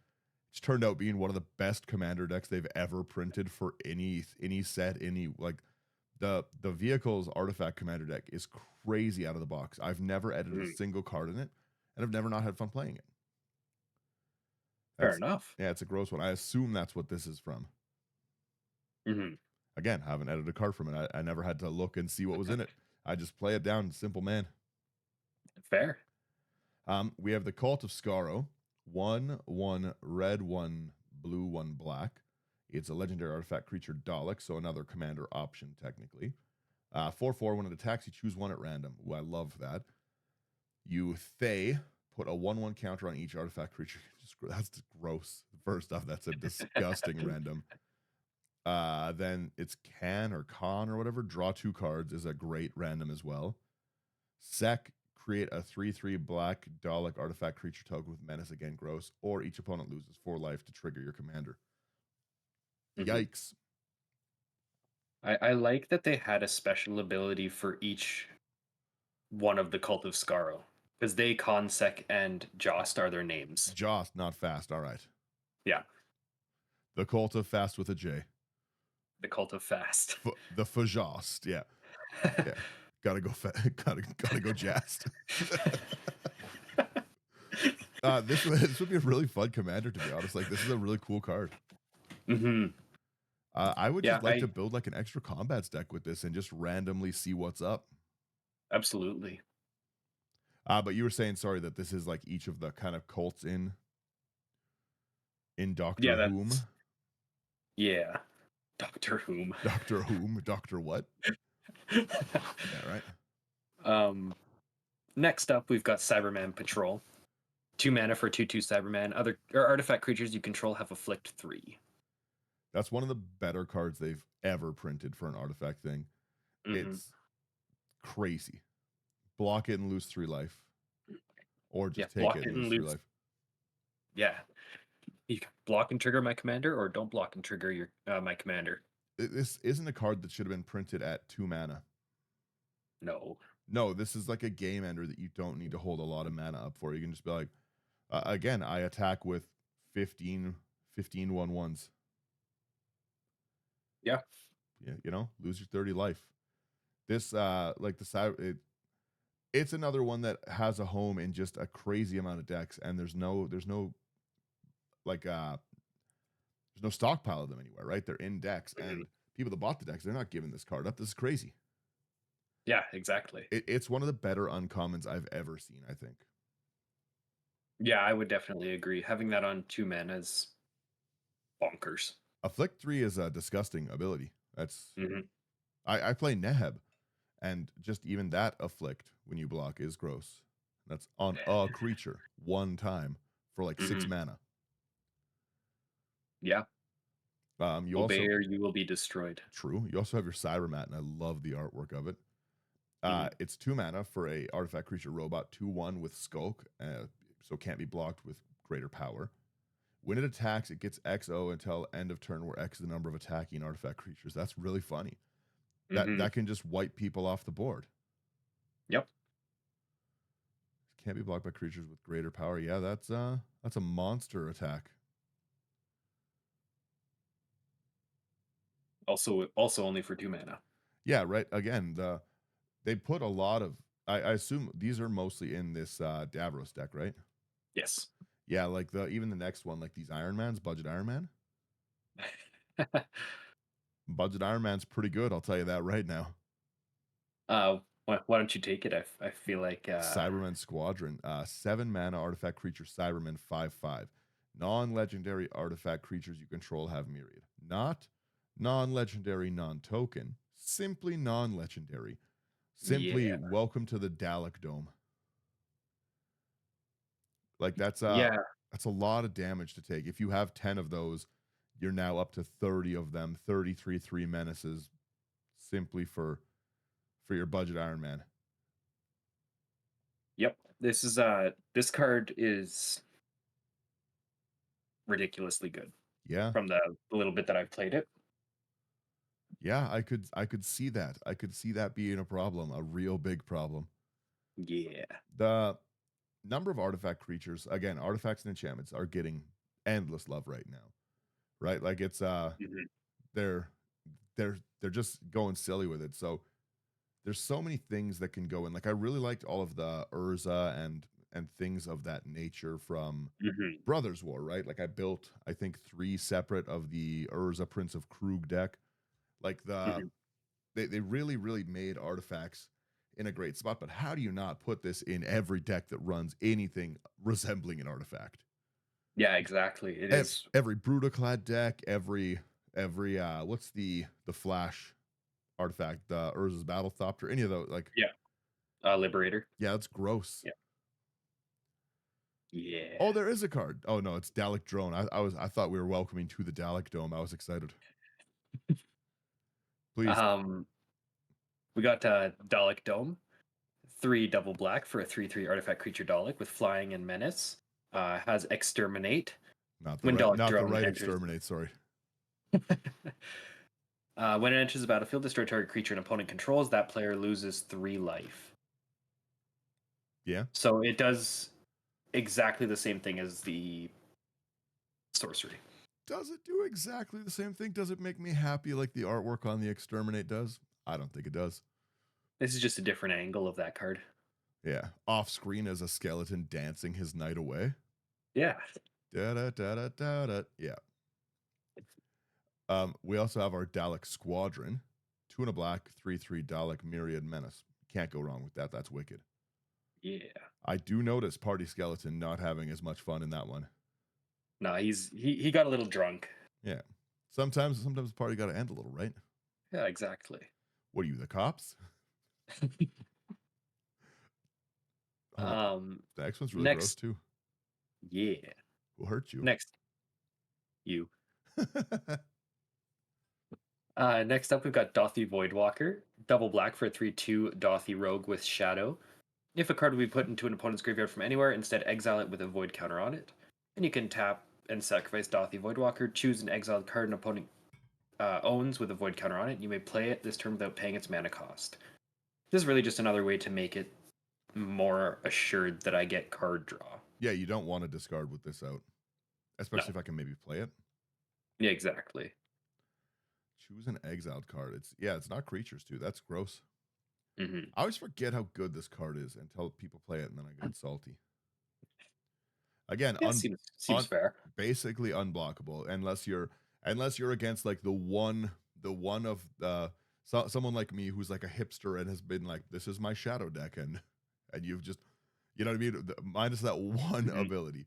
it's turned out being one of the best commander decks they've ever printed for any set, the vehicles artifact commander deck is crazy out of the box. I've never edited a single card in it, and I've never not had fun playing it. Fair enough. Yeah, it's a gross one. I assume that's what this is from. Again, I haven't edited a card from it. I never had to look and see what was in it. I just play it down, simple man. Fair. We have the Cult of Skaro. 1/1 red, 1 blue, 1 black. It's a legendary artifact creature Dalek, so another commander option technically. 4/4 when it attacks, you choose one at random. Ooh, I love that. You Thay put a 1/1 counter on each artifact creature. That's gross. First off, that's a disgusting random. Then it's can or con or whatever. Draw 2 cards is a great random as well. Create a 3/3 black Dalek artifact creature token with menace, again gross, or each opponent loses 4 life to trigger your commander. Yikes. I like that they had a special ability for each one of the Cult of Skaro, because they, Consec, and Jost are their names. Jost, not fast. All right. Yeah. The Cult of Fast with a J. The Cult of Fast. The Fajost. Yeah. Yeah. Gotta go Jast. This would be a really fun commander, to be honest. Like, this is a really cool card. I would just like to build like an extra combats deck with this and just randomly see what's up. Absolutely. But you were saying, sorry, that this is like each of the kind of cults in Doctor Whom. Yeah. Doctor Whom. Doctor Whom. Doctor what? Yeah, right. Next up, we've got Cyberman Patrol. 2 mana for 2/2 Cyberman. Other artifact creatures you control have afflict 3. That's one of the better cards they've ever printed for an artifact thing. It's crazy. Block it and lose 3 life. Or just take it and lose 3 life. Yeah. You can block and trigger my commander, or don't block and trigger your my commander. This isn't a card that should have been printed at 2 mana. No, this is like a game ender that you don't need to hold a lot of mana up for. You can just be like, again, I attack with 15 1/1s. Yeah. Yeah, lose your 30 life. This like it's another one that has a home in just a crazy amount of decks, and there's no stockpile of them anywhere, right? They're in decks, and people that bought the decks, they're not giving this card up. This is crazy. Yeah, exactly. It's one of the better uncommons I've ever seen, I think. Yeah, I would definitely agree. Having that on 2 mana is bonkers. Afflict 3 is a disgusting ability. That's I play Neheb, and just even that afflict when you block is gross. That's on a creature 1 time for like 6 mana. Yeah. You Obey or you will be destroyed. True. You also have your Cybermat, and I love the artwork of it. It's 2 mana for a artifact creature robot, 2/1 with Skulk, so can't be blocked with greater power. When it attacks, it gets XO until end of turn, where X is the number of attacking artifact creatures. That's really funny. That can just wipe people off the board. Yep. Can't be blocked by creatures with greater power. Yeah, that's a monster attack. Also only for 2 mana. Yeah, right. Again, they put a lot of. I assume these are mostly in this Davros deck, right? Yes. Yeah, like even the next one, like these Iron Mans, Budget Iron Man. Budget Iron Man's pretty good, I'll tell you that right now. Why don't you take it? I feel like Cyberman Squadron, 7 mana artifact creature Cyberman 5/5. Non-legendary artifact creatures you control have myriad. Not non-legendary, non-token, simply non-legendary. Simply welcome to the Dalek Dome. Like that's a lot of damage to take. If you have 10 of those, you're now up to 30 of them, 33 3 menaces, simply for your Budget Iron Man. Yep. This card is ridiculously good. Yeah. From the little bit that I've played it. Yeah, I could see that. I could see that being a problem, a real big problem. Yeah. The number of artifact creatures, again, artifacts and enchantments are getting endless love right now. Right? Like it's they're just going silly with it. So there's so many things that can go in. Like I really liked all of the Urza and things of that nature from Brothers War, right? Like I built, I think, 3 separate of the Urza Prince of Krug deck. Like they really, really made artifacts in a great spot. But how do you not put this in every deck that runs anything resembling an artifact? Yeah, exactly. It is every Brutaclad deck, every what's the Flash artifact, the Urza's Battlethopter, any of those, like Liberator. Yeah, that's gross. Yeah. Yeah. Oh, there is a card. Oh no, it's Dalek Drone. I thought we were welcoming to the Dalek Dome. I was excited. Please. We got Dalek Dome, 3 double black for a 3/3 artifact creature Dalek with flying and menace. Has exterminate. When Dalek Not the Drone right enters, exterminate, sorry. when it enters the battlefield, destroy target creature an opponent controls. That player loses 3 life. Yeah. So it does exactly the same thing as the sorcery. Does it do exactly the same thing? Does it make me happy like the artwork on the exterminate does? I don't think it does. This is just a different angle of that card. Yeah. Off screen as a skeleton dancing his night away. Yeah. Da da da da da da. Yeah. We also have our Dalek Squadron. 2 and a black, 3/3 Dalek Myriad Menace. Can't go wrong with that. That's wicked. Yeah. I do notice Party Skeleton not having as much fun in that one. No, he got a little drunk. Yeah. Sometimes the party got to end a little, right? Yeah, exactly. What are you, the cops? The next one's really gross too. Yeah. Who hurt you? Next. You. Next up, we've got Dothy Voidwalker. Double black for a 3/2 Dothy Rogue with Shadow. If a card would be put into an opponent's graveyard from anywhere, instead exile it with a void counter on it. And you can tap and sacrifice Dothy Voidwalker, choose an exiled card an opponent owns with a void counter on it. You may play it this turn without paying its mana cost. This is really just another way to make it more assured that I get card draw. Yeah, you don't want to discard with this out. Especially if I can maybe play it. Yeah, exactly. Choose an exiled card. It's not creatures too. That's gross. Mm-hmm. I always forget how good this card is until people play it, and then I get salty. Again, Yeah, seems fair. Basically unblockable unless you're against like the one of someone like me who's like a hipster and has been like, this is my shadow deck, and you've just, you know what I mean, minus that one ability,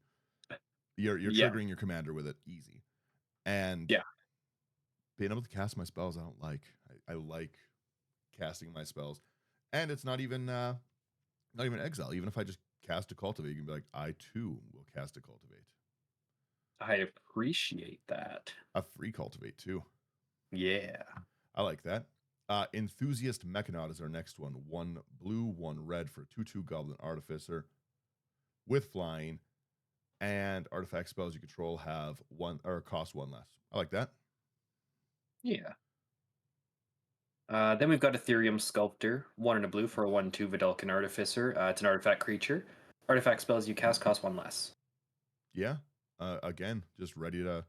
you're triggering your commander with it easy, and being able to cast my spells I don't like. I like casting my spells, and it's not even exile. Even if I just cast a cultivate, you can be like, I too will cast a cultivate. I appreciate that. A free cultivate too. Yeah. I like that. Enthusiast Mechanaut is our next one. 1 blue, 1 red for 2/2 Goblin Artificer with flying, and artifact spells you control have 1 or cost 1 less. I like that. Yeah. Then we've got Ethereum Sculptor, 1 and a blue for a 1/2 Vidalcan Artificer. It's an artifact creature. Artifact spells you cast cost 1 less. Yeah. Again, just ready to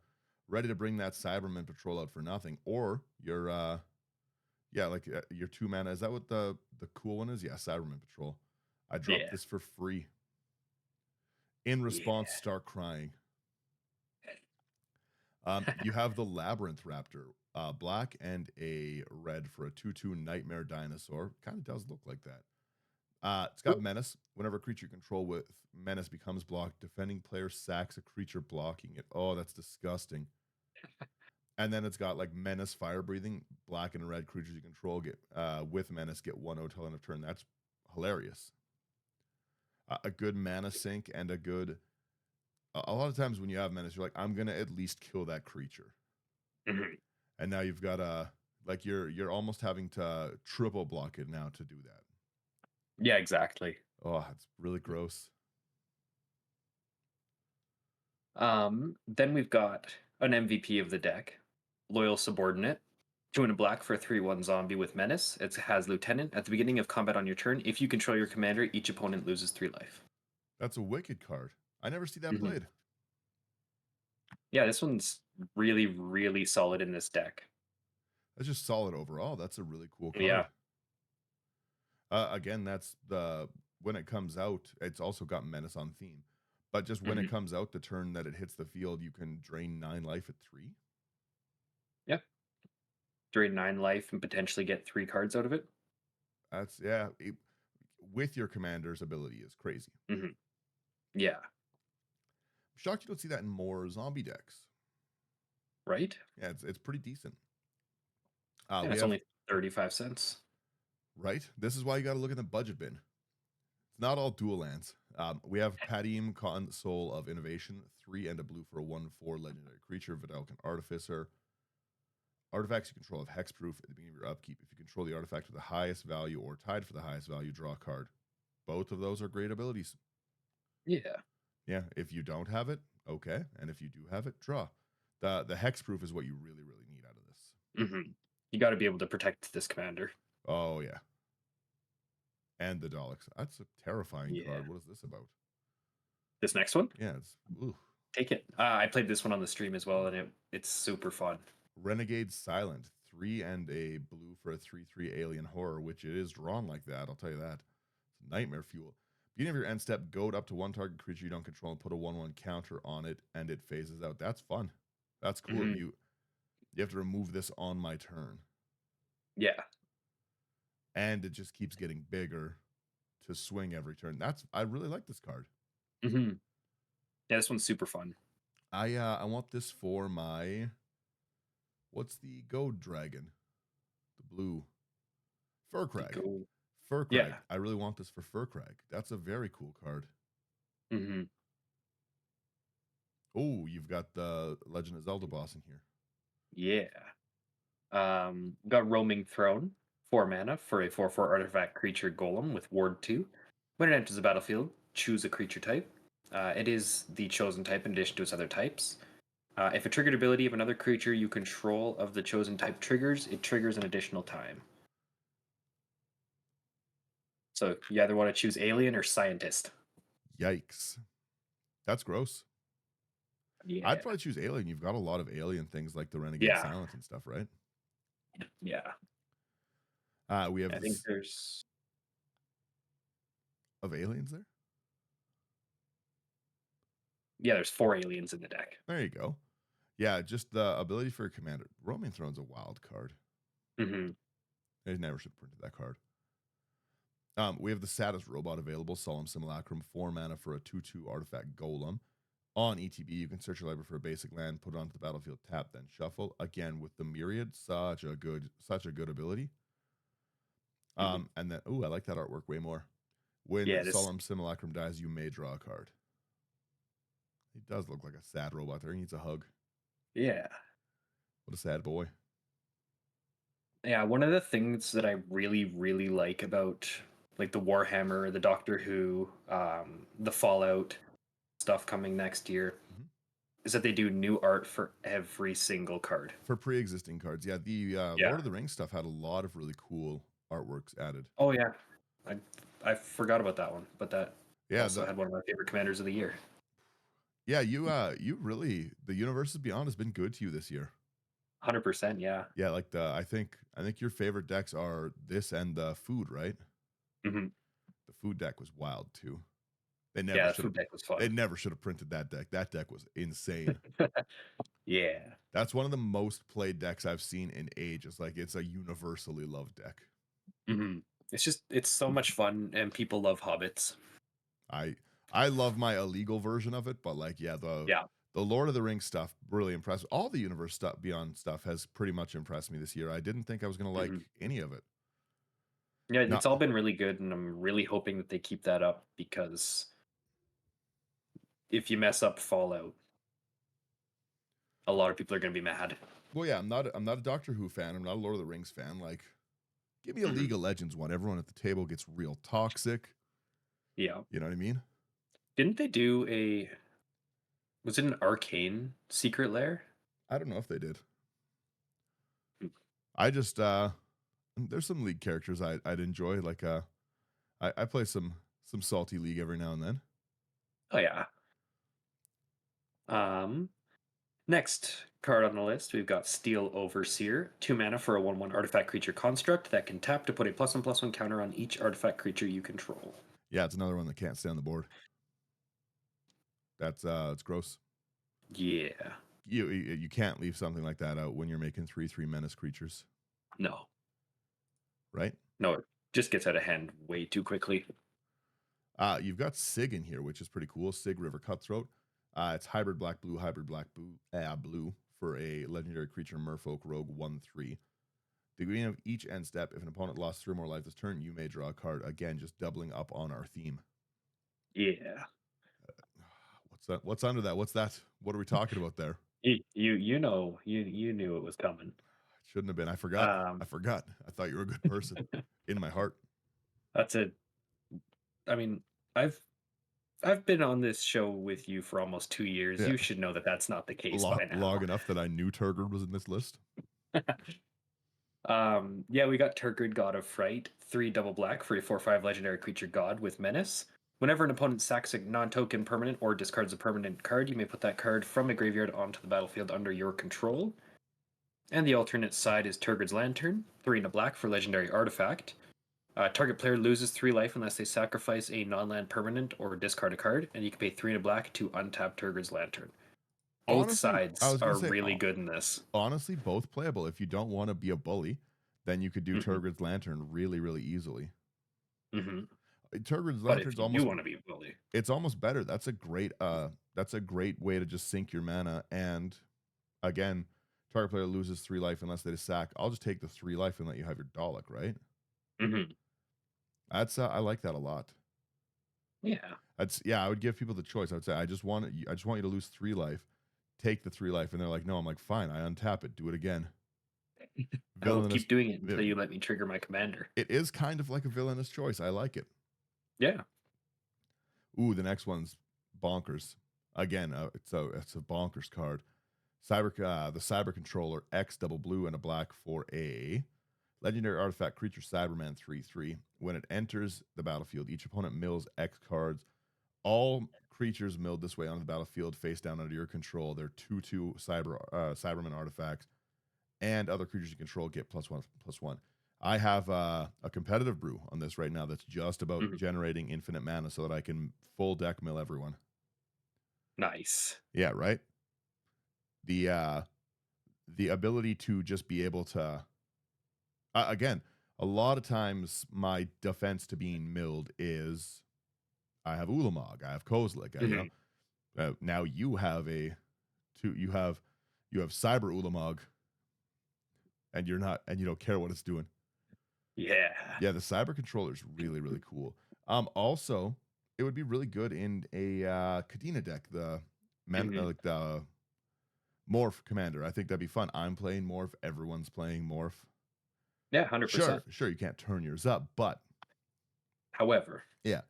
bring that Cyberman Patrol out for nothing, or your your 2 mana. Is that what the cool one is? Yeah, Cyberman Patrol. I dropped this for free. In response, start crying. You have the Labyrinth Raptor, black and a red for a 2/2 Nightmare Dinosaur. Kind of does look like that. It's got Menace. Whenever a creature you control with Menace becomes blocked, defending player sacks a creature blocking it. Oh, that's disgusting. And then it's got like Menace, Fire Breathing, black and red creatures you control get with Menace get 1/0 till end of turn. That's hilarious. A good mana sink and a good. A lot of times when you have Menace, you're like, I'm gonna at least kill that creature. Mm-hmm. And now you've got you're almost having to triple block it now to do that. Yeah, exactly. Oh, it's really gross. Then we've got an MVP of the deck, Loyal Subordinate. 2 and a black for a 3/1 zombie with Menace. It has Lieutenant. At the beginning of combat on your turn, if you control your commander, each opponent loses 3 life. That's a wicked card. I never see that played. Yeah, this one's really, really solid in this deck. That's just solid overall. That's a really cool card. Yeah. Again, that's when it comes out, it's also got Menace on theme. But just when it comes out, the turn that it hits the field, you can drain 9 life at 3. Yep. Drain 9 life and potentially get 3 cards out of it. That's with your commander's ability is crazy. Yeah. I'm shocked you don't see that in more zombie decks. Right? Yeah, it's pretty decent. It's only 35 cents. Right? This is why you got to look at the budget bin. It's not all dual lands. We have Padim, Console of Innovation, 3 and a blue for a 1/4 legendary creature, Vidalcan Artificer. Artifacts you control have hexproof at the beginning of your upkeep. If you control the artifact with the highest value or tied for the highest value, draw a card. Both of those are great abilities. Yeah. Yeah, if you don't have it, okay. And if you do have it, draw. The hexproof is what you really, really need out of this. Mm-hmm. You got to be able to protect this commander. Oh, yeah. And the Daleks. That's a terrifying Yeah. card. What is this about? This next one? Yeah, it's... Ooh. Take it. I played this one on the stream as well, and it's super fun. Renegade Silent, 3 and a blue for a 3/3 alien horror, which it is drawn like that, I'll tell you that. It's nightmare fuel. Beginning of your end step, goad up to one target creature you don't control and put a 1/1 counter on it, and it phases out. That's fun. That's cool. Mm-hmm. You have to remove this on my turn. Yeah. And it just keeps getting bigger to swing every turn. I really like this card. Mm-hmm. Yeah, this one's super fun. I want this for my... What's the goad dragon? The blue. Furcrag. Furcrag. Yeah. I really want this for Furcrag. That's a very cool card. Mm-hmm. Oh, you've got the Legend of Zelda boss in here. Yeah. Got Roaming Throne, 4 mana for a 4/4 artifact creature golem with Ward 2. When it enters the battlefield, choose a creature type. It is the chosen type in addition to its other types. If a triggered ability of another creature you control of the chosen type triggers, it triggers an additional time. So you either want to choose alien or scientist. Yikes. That's gross. Yeah. I'd probably choose alien. You've got a lot of alien things like the Renegade Silent and stuff, right? Yeah. We have... I think there's... Of aliens there? Yeah, there's 4 aliens in the deck. There you go. Yeah, just the ability for a commander. Roaming Throne's a wild card. Mm-hmm. They never should have printed that card. We have the saddest robot available, Solemn Simulacrum, 4 mana for a 2/2 artifact golem. On ETB, you can search your library for a basic land, put it onto the battlefield, tap, then shuffle. Again, with the Myriad, such a good ability. And then, I like that artwork way more. When Solemn Simulacrum dies, you may draw a card. He does look like a sad robot there. He needs a hug. Yeah. What a sad boy. Yeah, one of the things that I really, really like about like the Warhammer, the Doctor Who, the Fallout stuff coming next year is that they do new art for every single card. For pre-existing cards. Yeah, the Lord of the Rings stuff had a lot of really cool artworks added. Oh, yeah. I forgot about that one, but that also had one of my favorite commanders of the year. Yeah, you really, the Universes Beyond has been good to you this year. 100%, yeah. Yeah, like I think your favorite decks are this and the food, right? Mm-hmm. The food deck was wild too. The food deck was fun. They never should have printed that deck. That deck was insane. Yeah. That's one of the most played decks I've seen in ages. Like, it's a universally loved deck. Mm-hmm. It's so much fun, and people love hobbits. I love my illegal version of it, but like, the Lord of the Rings stuff really impressed. All the Universe stuff Beyond stuff has pretty much impressed me this year. I didn't think I was going to like any of it. Yeah, it's all been really good, and I'm really hoping that they keep that up, because if you mess up Fallout, a lot of people are going to be mad. Well, yeah, I'm not a Doctor Who fan. I'm not a Lord of the Rings fan. Like, give me a League of Legends one. Everyone at the table gets real toxic. Yeah. You know what I mean? Didn't they do was it an Arcane Secret Lair? I don't know if they did. I just, there's some League characters I'd enjoy. Like, I play some salty League every now and then. Oh, yeah. Next card on the list, we've got Steel Overseer, 2 mana for a 1/1 artifact creature construct that can tap to put a +1/+1 counter on each artifact creature you control. Yeah, it's another one that can't stay on the board. That's it's gross. Yeah. You can't leave something like that out when you're making 3/3 menace creatures. No. Right? No, it just gets out of hand way too quickly. You've got Sig in here, which is pretty cool. Sig River Cutthroat. It's hybrid black blue for a legendary creature Merfolk Rogue 1/3. The beginning of each end step, if an opponent lost 3 or more life this turn, you may draw a card. Again, just doubling up on our theme. Yeah. What's that? What's under that? What's that? What are we talking about there? You know you knew it was coming. Shouldn't have been. I forgot. I thought you were a good person in my heart. That's it. I mean, I've been on this show with you for almost 2 years. Yeah. You should know that that's not the case by now. Long enough that I knew Turgid was in this list. Yeah, we got Turgid, God of Fright, 3 double black for a 4/5 legendary creature god with menace. Whenever an opponent sacks a non-token permanent or discards a permanent card, you may put that card from a graveyard onto the battlefield under your control. And the alternate side is Turgid's Lantern, 3 and a black for legendary artifact. Target player loses 3 life unless they sacrifice a non-land permanent or discard a card, and you can pay 3 and a black to untap Turgid's Lantern. Both sides are really good in this. Honestly, both playable. If you don't want to be a bully, then you could do Turgid's Lantern really, really easily. Turgid's Lantern's almost. You want to be a bully. It's almost better. That's a great way to just sink your mana. And again, target player loses 3 life unless they sack. I'll just take the 3 life and let you have your Dalek, right? That's I like that a lot. Yeah. I would give people the choice. I would say I just want you to lose 3 life, take the 3 life, and they're like, no. I'm like, fine. I untap it. Do it again. I will keep doing it until you let me trigger my commander. It is kind of like a villainous choice. I like it. Yeah. Ooh, the next one's bonkers. Again, it's a bonkers card. The Cyber Controller, X double blue and a black for a legendary artifact creature Cyberman 3/3. When it enters the battlefield, each opponent mills X cards. All creatures milled this way on the battlefield face down under your control. They're 2/2 Cyberman artifacts, and other creatures you control get +1/+1. I have a competitive brew on this right now that's just about generating infinite mana so that I can full deck mill everyone. Nice. Yeah, right? The ability to just be able to again, a lot of times my defense to being milled is I have Ulamog, I have Kozilek, now you have you have Cyber Ulamog, and you don't care what it's doing. Yeah. Yeah, the Cyber Controller is really, really cool. Also, it would be really good in a Kadena deck, the Morph Commander. I think that'd be fun. I'm playing Morph, everyone's playing Morph. Yeah, 100%. Sure, you can't turn yours up, but however, yeah,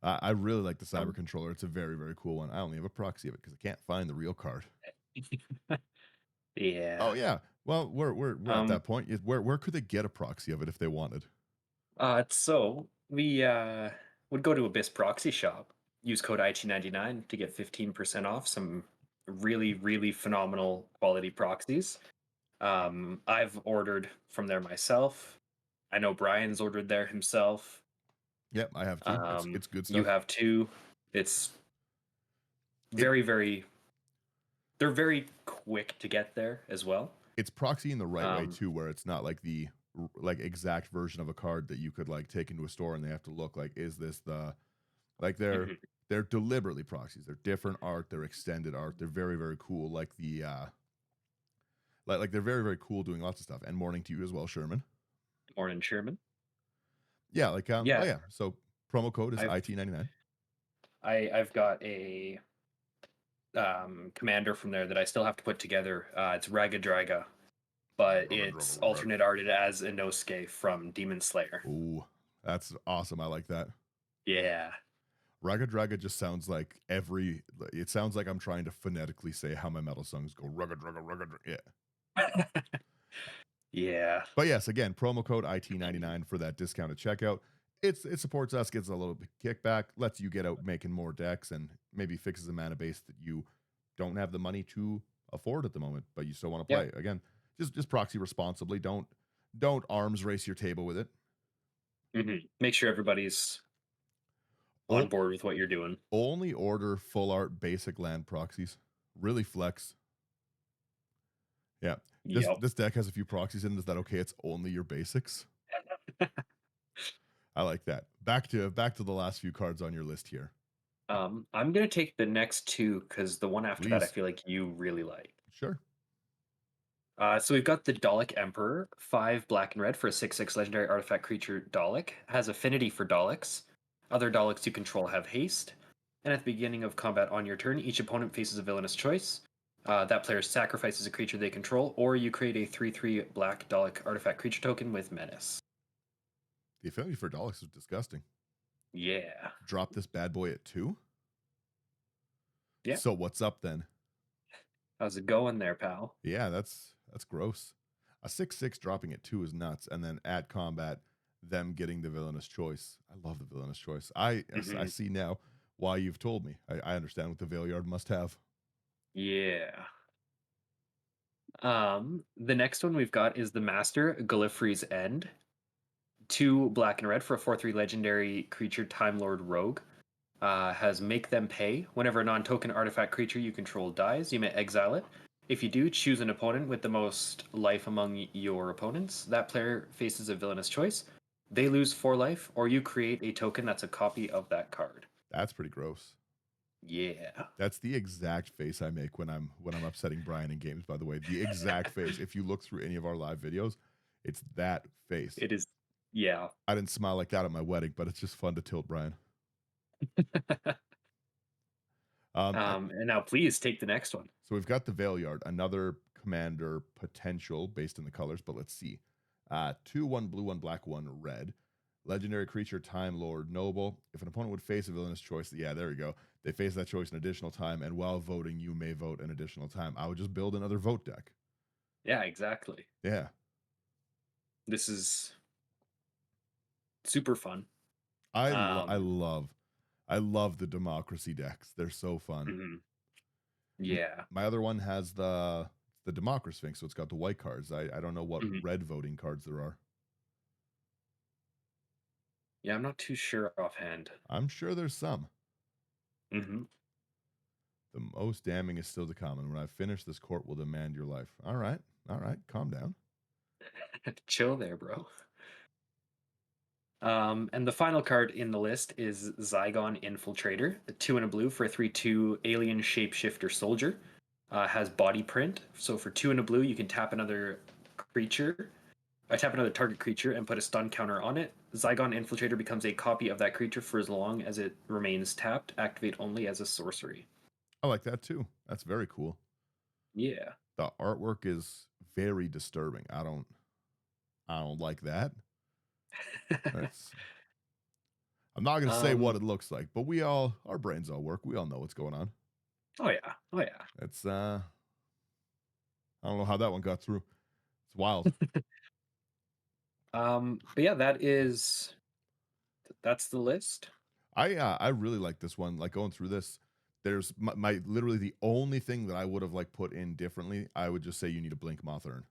I really like the Cyber Controller. It's a very, very cool one. I only have a proxy of it because I can't find the real card. Yeah. Oh yeah. Well, we're at that point. Where could they get a proxy of it if they wanted? So we would go to Abyss Proxy Shop, use code IT99 to get 15% off some really, really phenomenal quality proxies. I've ordered from there myself. I know Brian's ordered there himself. Yep, I have too. It's good stuff. You have too. It's very, very. They're very quick to get there as well. It's proxy in the right way too, where it's not like the exact version of a card that you could take into a store and they have to look like, is this the they're deliberately proxies. They're different art. They're extended art. They're very, very cool. Like they're very, very cool doing lots of stuff. And morning to you as well, Sherman. Morning, Sherman. Yeah, Oh yeah. So promo code is IT99. I've got a commander from there that I still have to put together. It's Raga Draga, but it's alternate arted as Inosuke from Demon Slayer. Ooh, that's awesome. I like that. Yeah. Raga Draga just sounds like it sounds like I'm trying to phonetically say how my metal songs go. Raga Draga. Yeah. Yeah. But yes, again, promo code IT99 for that discounted checkout. It supports us, gets a little bit kickback, lets you get out making more decks, and maybe fixes a mana base that you don't have the money to afford at the moment, but you still want to play. Yep. Again, just proxy responsibly. Don't arms race your table with it. Make sure everybody's on board with what you're doing. Only order full art basic land proxies. Really flex. Yeah. This deck has a few proxies in it. Is that okay? It's only your basics. I like that. Back to the last few cards on your list here. I'm gonna take the next two because the one after that I feel like you really like. Sure. So we've got the Dalek Emperor, 5 black and red for a 6/6 legendary artifact creature Dalek. Has affinity for Daleks. Other Daleks you control have haste. And at the beginning of combat on your turn, each opponent faces a villainous choice. That player sacrifices a creature they control, or you create a 3/3 black Dalek artifact creature token with Menace. The affinity for Daleks is disgusting. Yeah. Drop this bad boy at 2? Yeah. So what's up then? How's it going there, pal? Yeah, that's gross. A 6/6 dropping at 2 is nuts, and then at combat, them getting the villainous choice. I love the villainous choice. I see now why you've told me. I understand what the Veilyard must have. Yeah. The next one we've got is the Master, Gallifrey's End. 2 black and red for a 4/3 legendary creature, Time Lord Rogue. Has Make Them Pay. Whenever a non-token artifact creature you control dies, you may exile it. If you do, choose an opponent with the most life among your opponents. That player faces a villainous choice. They lose 4 life, or you create a token that's a copy of that card. That's pretty gross. Yeah. That's the exact face I make when I'm upsetting Brian in games, by the way. The exact face. If you look through any of our live videos, it's that face. It is. Yeah. I didn't smile like that at my wedding, but it's just fun to tilt Brian. And now please take the next one. So we've got the Veilyard, another commander potential based on the colors, but let's see. 2/1 blue, 1 black, 1 red. Legendary creature, Time Lord Noble. If an opponent would face a villainous choice, yeah, there we go. They face that choice an additional time, and while voting, you may vote an additional time. I would just build another vote deck. Yeah, exactly. Yeah. This is super fun. I love the democracy decks. They're so fun. Mm-hmm. Yeah. My other one has the Democracy Sphinx, so it's got the white cards. I don't know what red voting cards there are. Yeah, I'm not too sure offhand. I'm sure there's some. Mm-hmm. The most damning is still to come, and when I finish, this court will demand your life. All right, calm down. Chill there, bro. And the final card in the list is Zygon Infiltrator, the 2 and a blue for a 3/2 alien shapeshifter soldier. Has body print, so for 2 and a blue, you can tap another creature. Tap another target creature and put a stun counter on it. Zygon Infiltrator becomes a copy of that creature for as long as it remains tapped. Activate only as a sorcery. I like that too. That's very cool. Yeah. The artwork is very disturbing. I don't like that. I'm not going to say what it looks like, but our brains all work. We all know what's going on. Oh yeah. It's I don't know how that one got through. It's wild. But yeah, that's the list. I really like this one. Like going through this, there's my literally the only thing that I would have like put in differently. I would just say you need a Blink Moth Urn.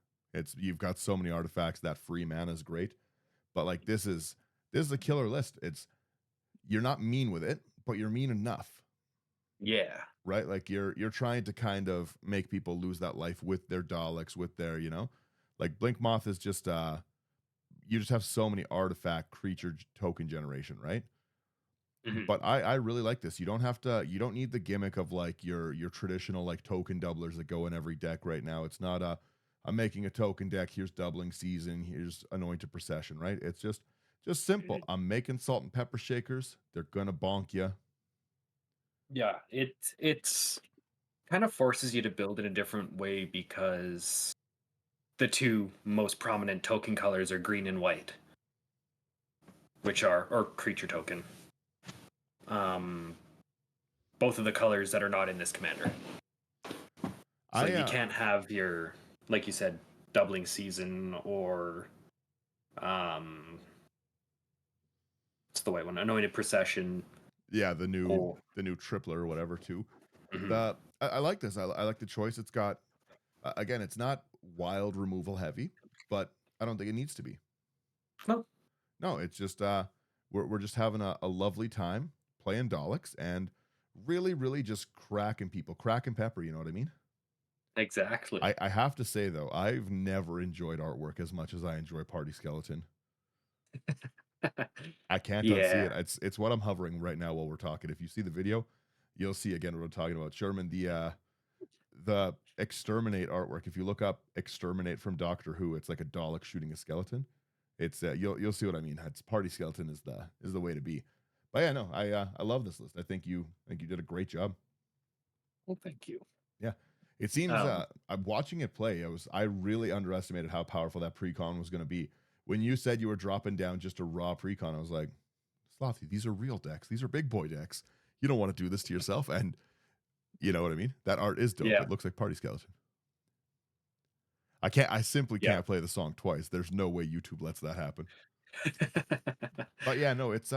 You've got so many artifacts. That free mana is great, but like this is a killer list. You're not mean with it, but you're mean enough. Yeah. Right? Like you're trying to kind of make people lose that life with their Daleks, with their, like Blink Moth is just you just have so many artifact creature token generation, right? Mm-hmm. But I really like this. You don't need the gimmick of like your traditional like token doublers that go in every deck right now. It's not I'm making a token deck, here's doubling season, here's anointed procession, right? It's just simple. I'm making salt and pepper shakers. They're gonna bonk you. Yeah, it's kind of forces you to build in a different way because the 2 most prominent token colors are green and white, or creature token. Both of the colors that are not in this commander. So you can't have your, like you said, doubling season or what's the white one? Anointed procession. Yeah, the new tripler or whatever too. Mm-hmm. I like this. I like the choice. It's got again, it's not wild removal heavy, but I don't think it needs to be. No, it's just we're just having a lovely time playing Daleks and really just cracking people, cracking pepper. You know what I mean? Exactly. I have to say though, I've never enjoyed artwork as much as I enjoy Party Skeleton. I can't unsee it. It's what I'm hovering right now while we're talking. If you see the video, you'll see again what I'm talking about. Sherman, The exterminate artwork. If you look up exterminate from Doctor Who, it's like a Dalek shooting a skeleton. It's you'll see what I mean. It's party skeleton is the way to be. But yeah, no, I love this list. I think you did a great job. Well, thank you. Yeah. It seems Um, I'm watching it play. I really underestimated how powerful that precon was going to be. When you said you were dropping down just a raw precon, I was like, Slothy, these are real decks. These are big boy decks. You don't want to do this to yourself. And you know what I mean? That art is dope. yeah, It looks like party skeleton. I simply yeah. can't play the song twice. There's no way YouTube lets that happen. But yeah, no, it,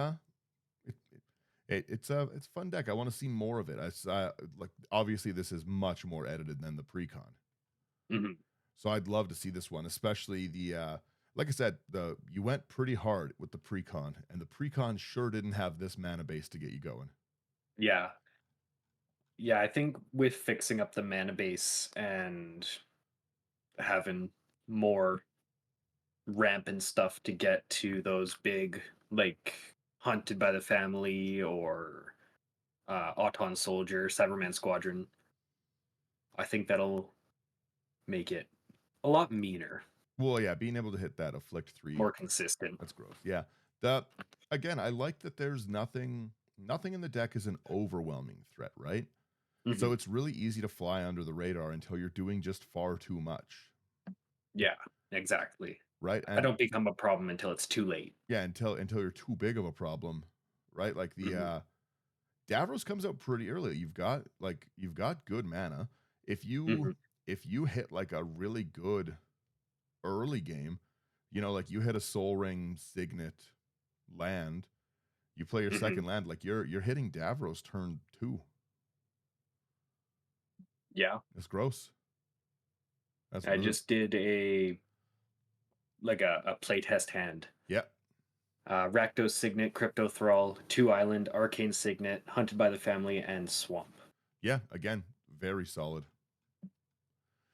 it's a fun deck. I want to see more of it. Like obviously this is much more edited than the precon. Mhm. So I'd love to see this one, especially the like I said, you went pretty hard with the precon, and the precon sure didn't have this mana base to get you going. Yeah, yeah. I think with fixing up the mana base and having more ramp and stuff to get to those big, like Hunted by the Family or Auton Soldier, Cyberman Squadron, I think that'll make it a lot meaner, Well, yeah, being able to hit that afflict 3, more consistent. that's gross. Yeah. The again, I like that there's nothing in the deck is an overwhelming threat, right? So Mhm. it's really easy to fly under the radar until you're doing just far too much, Yeah, exactly. right? I And don't become a problem until it's too late. yeah, until you're too big of a problem, right? Like the Mhm. Davros comes out pretty early. You've got good mana. If you Mhm. if you hit like a really good early game, like you hit a Soul Ring Signet land, you play your Mhm. second land, like you're hitting Davros turn 2. Yeah, It's gross. That's I really just did a playtest hand. yeah. Rakdos Signet, Crypto Thrall, Two Island, Arcane Signet, Hunted by the Family, and Swamp. Yeah, again, very solid.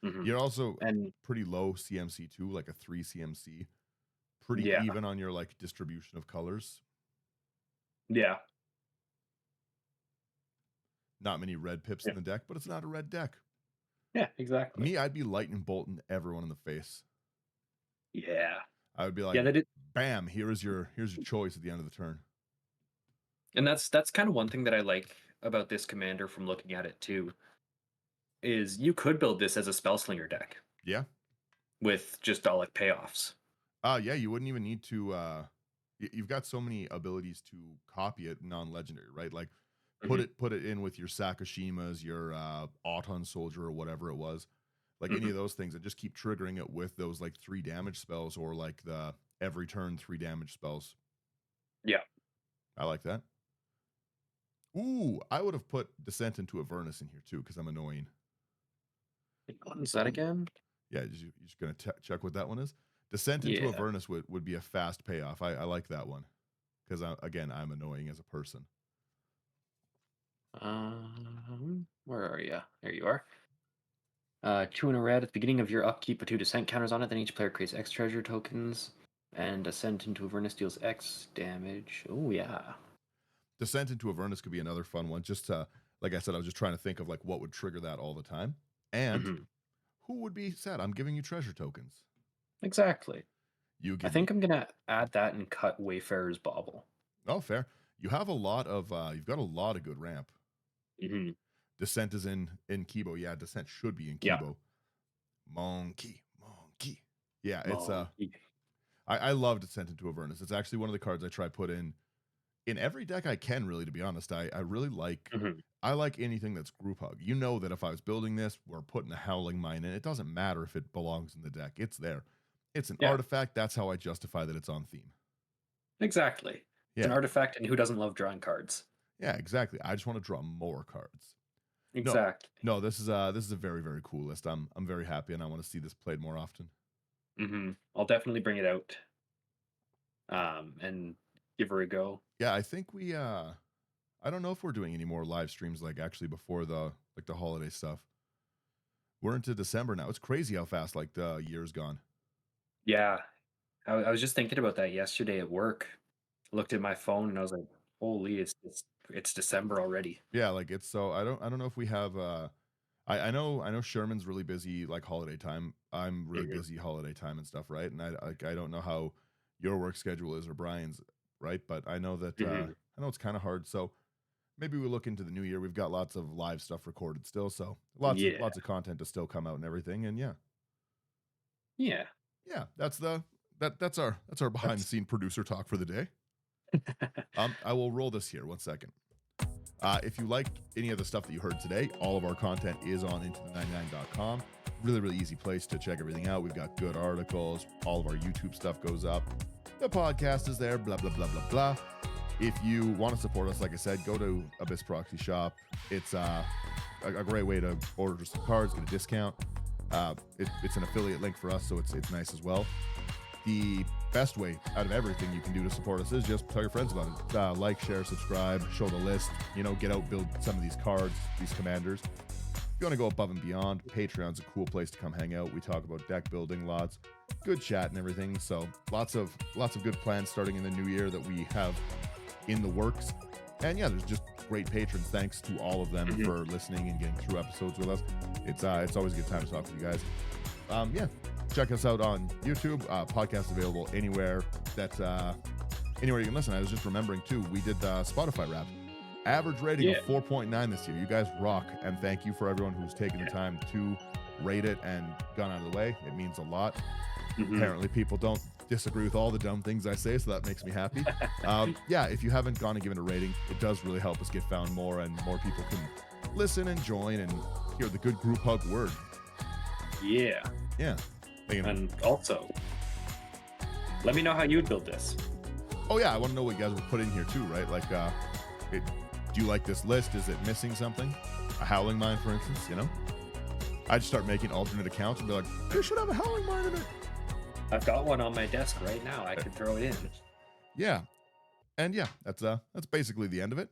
Hmm. You're also And pretty low CMC too, like a 3 CMC. Pretty yeah, even on your like distribution of colors. yeah, Not many red pips yeah, in the deck, but it's not a red deck. yeah, exactly. Me, I'd be lightning bolting everyone in the face. Yeah, I would be like, yeah. That it, bam, here's your choice at the end of the turn. and that's kind of one thing that I like about this commander from looking at it too is you could build this as a spellslinger deck Yeah. with just Dalek payoffs. Yeah, you wouldn't even need to you've got so many abilities to copy it non-legendary, right? Like put Hmm. it in with your Sakashimas, your Auton Soldier or whatever it was. Like any Hmm. of those things and just keep triggering it with those like 3 damage spells or like the every turn 3 damage spells. Yeah. I like that. Ooh, I would have put Descent into Avernus in here too because I'm annoying. What is that again? Yeah, you're just gonna check what that one is. Descent into Yeah. Avernus would be a fast payoff. I like that one because I'm annoying as a person. Where are you? There you are. 2 in a red. At the beginning of your upkeep, put 2 descent counters on it. Then each player creates X treasure tokens, and Ascent into Avernus deals X damage. Oh yeah. Descent into Avernus could be another fun one. Just to, like I said, I was just trying to think of like what would trigger that all the time, and Hmm. who would be sad. I'm giving you treasure tokens. Exactly. You I give me think I'm gonna add that and cut Wayfarer's Bauble. oh fair. You have a lot of you've got a lot of good ramp. Hmm. Descent is in Kibo. Yeah, Descent should be in Yeah. Kibo. Monkey. Yeah, it's Monkey. I love Descent into Avernus. It's actually one of the cards I try put in every deck I can, really, to be honest. I really like Hmm. I like anything that's group hug. You know that if I was building this, we're putting a howling mine in. It doesn't matter if it belongs in the deck. It's there. It's an Yeah. artifact. That's how I justify that it's on theme. Exactly. It's an Yeah. artifact, and who doesn't love drawing cards? Yeah, exactly. I just want to draw more cards. No. Exactly. No, this is a very, very cool list. I'm very happy and I want to see this played more often. I'll definitely bring it out. And give her a go. Yeah, I think we I don't know if we're doing any more live streams like actually before the holiday stuff. We're into December now. It's crazy how fast like the year's gone. Yeah, I was just thinking about that yesterday at work. Looked at my phone and I was like, "Holy, it's December already." Yeah, like it's so I don't know if we have I know Sherman's really busy like holiday time. I'm really Mhm. busy holiday time and stuff, right? And I don't know how your work schedule is or Brian's, right? But I know that Mhm. I know it's kind of hard. So maybe we look into the new year. We've got lots of live stuff recorded still, so Yeah. lots of content to still come out and everything. And yeah, Yeah. yeah, that's our behind the That's scene producer talk for the day. I will roll this here 1 second. If you liked any of the stuff that you heard today, all of our content is on into99.com. Really, really easy place to check everything out. We've got good articles. All of our YouTube stuff goes up. The podcast is there, blah, blah, blah, blah, blah. If you want to support us, like I said, go to Abyss Proxy Shop. It's a great way to order some cards, get a discount. It's an affiliate link for us, so it's nice as well. The best way out of everything you can do to support us is just tell your friends about it. Like, share, subscribe, show the list, get out, build some of these cards, these commanders. If you want to go above and beyond, Patreon's a cool place to come hang out. We talk about deck building, lots, good chat and everything. So lots of good plans starting in the new year that we have in the works. And yeah, there's just great patrons. Thanks to all of them for listening and getting through episodes with us. It's always a good time to talk with you guys. Yeah, check us out on YouTube. Podcast available anywhere anywhere you can listen. I was just remembering too, we did Spotify Wrapped. Average rating of 4.9 this year. You guys rock, and thank you for everyone who's taken the time to rate it and gone out of the way. It means a lot. Apparently people don't disagree with all the dumb things I say, so that makes me happy. Yeah, if you haven't gone and given a rating, it does really help us get found more, and more people can listen and join and hear the good group hug word. Yeah. Yeah. And also, let me know how you'd build this. Oh yeah, I want to know what you guys would put in here too, right? Like, do you like this list? Is it missing something? A howling mine, for instance, I'd start making alternate accounts and be like, they should have a howling mine in it. I've got one on my desk right now. I could throw it in. Yeah. And yeah, that's basically the end of it.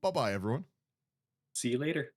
Bye-bye, everyone. See you later.